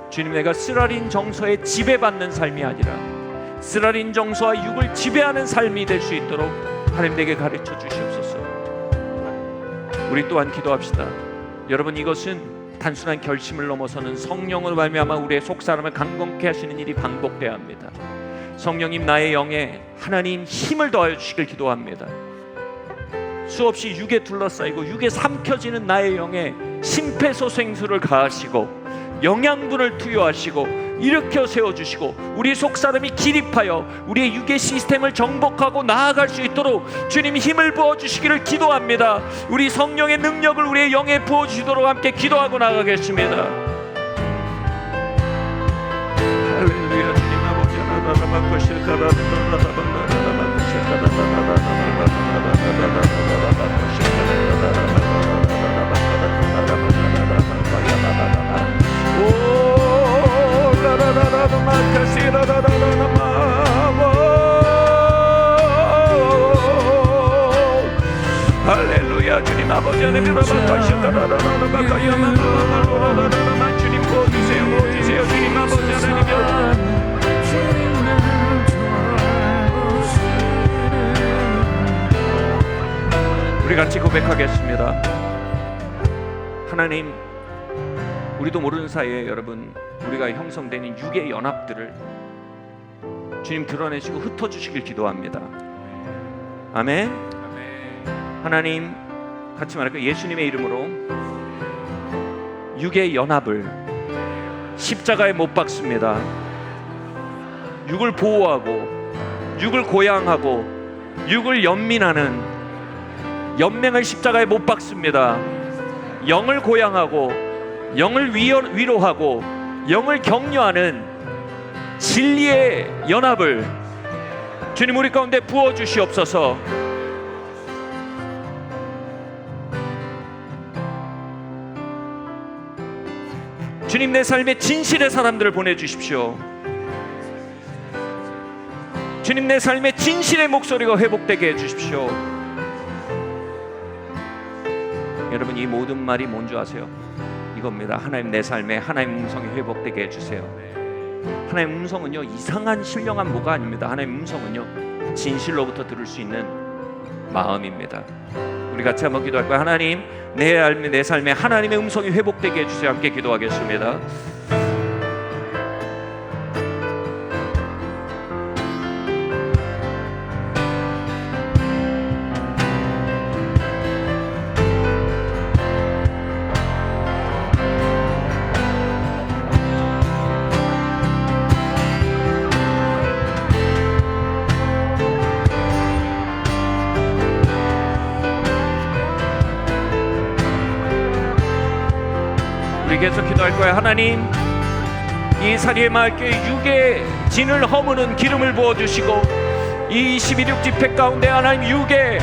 주님, 내가 쓰라린 정서에 지배받는 삶이 아니라 쓰라린 정서와 육을 지배하는 삶이 될 수 있도록 하나님 내게 가르쳐 주시옵소서. 우리 또한 기도합시다. 여러분, 이것은 단순한 결심을 넘어서는 성령으로 말미암아 우리의 속사람을 강건케 하시는 일이 반복돼야 합니다. 성령님, 나의 영에 하나님 힘을 더하여 주시길 기도합니다. 수없이 육에 둘러싸이고 육에 삼켜지는 나의 영에 심폐소생술을 가하시고 영양분을 투여하시고 일으켜 세워주시고 우리 속사람이 기립하여 우리의 육의 시스템을 정복하고 나아갈 수 있도록 주님 힘을 부어주시기를 기도합니다. 우리 성령의 능력을 우리의 영에 부어주시도록 함께 기도하고 나가겠습니다. 할렐루야. 주님 아버지, 할렐루야. 주님 아버지, 주님 부어주세요. 주님 아버지 하나님이여, 우리 같이 고백하겠습니다. 하나님, 우리도 모르는 사이에 여러분, 우리가 형성되는 육의 연합들을 주님 드러내시고 흩어주시길 기도합니다. 아멘. 하나님, 같이 말할까요? 예수님의 이름으로 육의 연합을 십자가에 못 박습니다. 육을 보호하고 육을 고양하고 육을 연민하는 연맹을 십자가에 못 박습니다. 영을 고양하고 영을 위로하고 영을 격려하는 진리의 연합을 주님 우리 가운데 부어주시옵소서. 주님, 내 삶에 진실의 사람들을 보내주십시오. 주님, 내 삶에 진실의 목소리가 회복되게 해주십시오. 여러분, 이 모든 말이 뭔지 아세요? 이겁니다. 하나님, 내 삶에 하나님 음성이 회복되게 해주세요. 하나님 음성은요, 이상한 신령한 뭐가 아닙니다. 하나님 음성은요, 진실로부터 들을 수 있는 마음입니다. 우리 같이 한번 기도할 거예요. 하나님, 내 삶에 하나님의 음성이 회복되게 해주세요. 함께 기도하겠습니다. 우리 계속 기도할 거야. 하나님, 이 사리의 마을교회 육의 진을 허무는 기름을 부어주시고 이 21육 집회 가운데 하나님 육의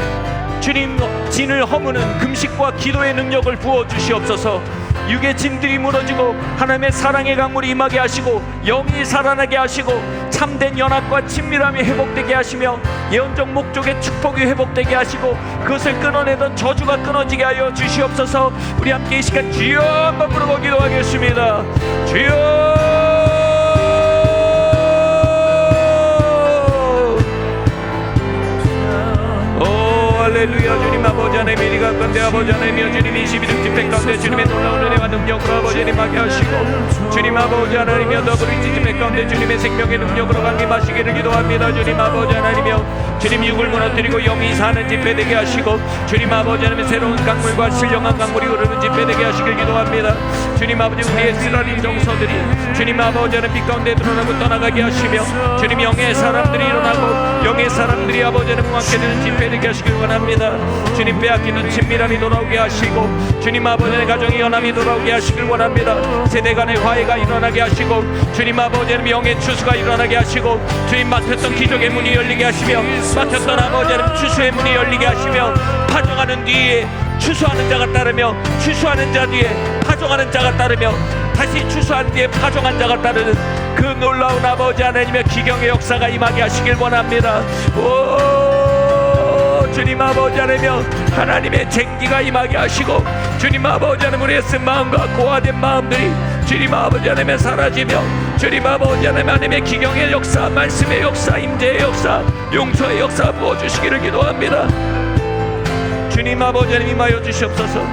주님 진을 허무는 금식과 기도의 능력을 부어주시옵소서. 육의 진들이 무너지고 하나님의 사랑의 강물이 임하게 하시고 영이 살아나게 하시고 참된 연합과 친밀함이 회복되게 하시며 예언적 목적의 축복이 회복되게 하시고 그것을 끊어내던 저주가 끊어지게 하여 주시옵소서. 우리 함께 이 시간 주여 한번 부르고 기도하겠습니다. 주여, 할렐루야. 주님 아버지 하나님, 이리 가운데 아버지 하나님이여, 주님 21일 집회 가운데 주님의 놀라운 은혜와 능력으로 아버지 하나님 하게 하시고 주님 아버지 하나님이여, 더블리치 집회 가운데 주님의 생명의 능력으로 강림하시기를 기도합니다. 주님 아버지 하나님이여, 주님 육을 무너뜨리고 영이 사는 집회 되게 하시고 주님 아버지 하나님의 새로운 강물과 신령한 강물이 흐르는 집회 되게 하시길 기도합니다. 주님 아버지, 우리의 쓰라린 정서들이 주님 아버지 하나님 빛 가운데 드러나고 떠나가게 하시며 주님 영의 사람들이 일어나고 영의 사람들이 아버지 하나님과 함께 되는 집회 되게 하시길 원합니다. 주님, 빼앗기는 친밀함이 돌아오게 하시고 주님 아버지의 가정의 연합이 돌아오게 하시길 원합니다. 세대 간의 화해가 일어나게 하시고 주님 아버지 하나님 영의 추수가 일어나게 하시고 주님 막혔던 기적의 문이 열리게 하시며 막혔던 아버지 하나님 추수의 문이 열리게 하시며 파종하는 뒤에 추수하는 자가 따르며 추수하는 자 뒤에 파종하는 자가 따르며 다시 추수한 뒤에 파종한 자가 따르는 그 놀라운 아버지 하나님의 기경의 역사가 임하게 하시길 원합니다. 오 주님 아버지 하나님 하나님의 쟁기가 임하게 하시고 주님 아버지 하나님 우리의 쓴 마음과 고아된 마음들이 주님 아버지 하나님의 사라지며 주님 아버지 하나님의 기경의 역사, 말씀의 역사, 임재의 역사, 용서의 역사 부어주시기를 기도합니다. 주님 아버지 하나님 임하여 주시옵소서.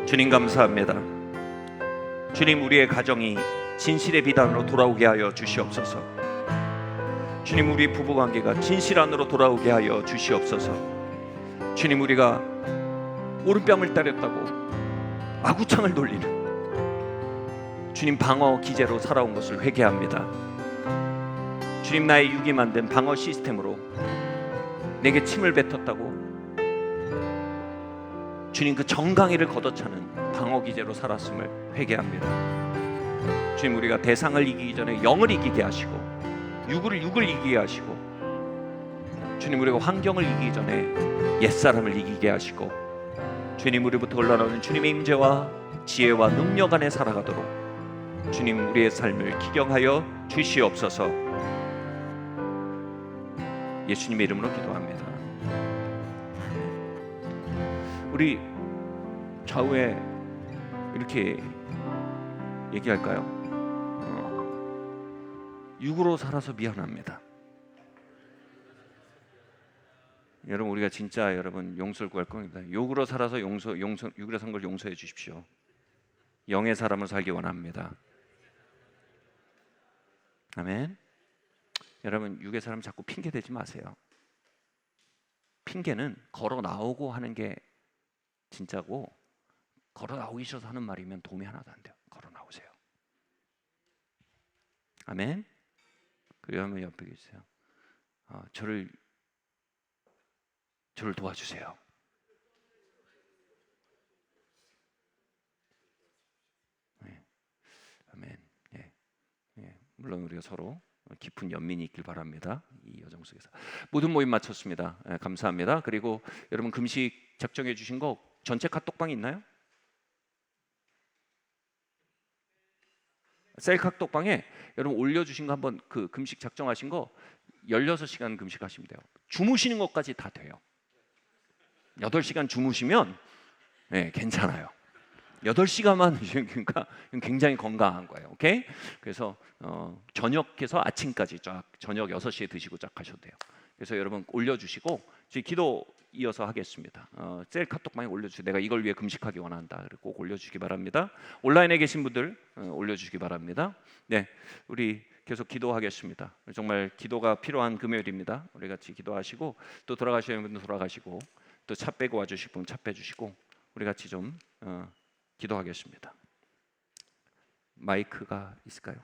주님 감사합니다. 주님 우리의 가정이 진실의 비단으로 돌아오게 하여 주시옵소서. 주님 우리 부부관계가 진실 안으로 돌아오게 하여 주시옵소서. 주님 우리가 오른뺨을 때렸다고 아구창을 돌리는 주님 방어 기제로 살아온 것을 회개합니다. 주님 나의 육이 만든 방어 시스템으로 내게 침을 뱉었다고 주님 그 정강이를 걷어차는 방어 기제로 살았음을 회개합니다. 주님 우리가 대상을 이기기 전에 영을 이기게 하시고 육을 이기게 하시고 주님 우리가 환경을 이기기 전에 옛사람을 이기게 하시고 주님 우리부터 흘러나오는 주님의 임재와 지혜와 능력 안에 살아가도록 주님 우리의 삶을 기경하여 주시옵소서. 예수님의 이름으로 기도합니다. 우리 좌우에 이렇게 얘기할까요? 육으로 살아서 미안합니다. 여러분 우리가 진짜 여러분 용서를 구할 겁니다. 육으로 살아서 육으로 산 걸 용서해 주십시오. 영의 사람을 살기 원합니다. 아멘. 여러분 육의 사람 자꾸 핑계 대지 마세요. 핑계는 걸어 나오고 하는 게 진짜고 걸어 나오기 싫어서 하는 말이면 도움이 하나도 안 돼요. 걸어 나오세요. 아멘. 그리고 한번 옆에 계세요. 저를 도와주세요. 네. 아멘. 예. 물론 우리가 서로 깊은 연민이 있길 바랍니다. 이 여정 속에서 모든 모임 마쳤습니다. 감사합니다. 그리고 여러분 금식 작정해 주신 거 전체 카톡방이 있나요? 셀 카톡방에 여러분 올려주신 거 한번 그 금식 작정하신 거 16시간 금식하시면 돼요. 주무시는 것까지 다 돼요. 8시간 주무시면 괜찮아요. 8시간만 그러니까 굉장히 건강한 거예요. 오케이? 그래서 저녁해서 아침까지 쫙 저녁 6시에 드시고 쫙 가셔도 돼요. 그래서 여러분 올려주시고 저희 기도 이어서 하겠습니다. 셀 카톡방에 올려주세요. 내가 이걸 위해 금식하기 원한다. 꼭 올려주시기 바랍니다. 온라인에 계신 분들 올려주시기 바랍니다. 네, 우리 계속 기도하겠습니다. 정말 기도가 필요한 금요일입니다. 우리 같이 기도하시고 또 돌아가시는 분들 돌아가시고 또 차 빼고 와주실 분 차 빼주시고 우리 같이 좀 기도하겠습니다. 마이크가 있을까요?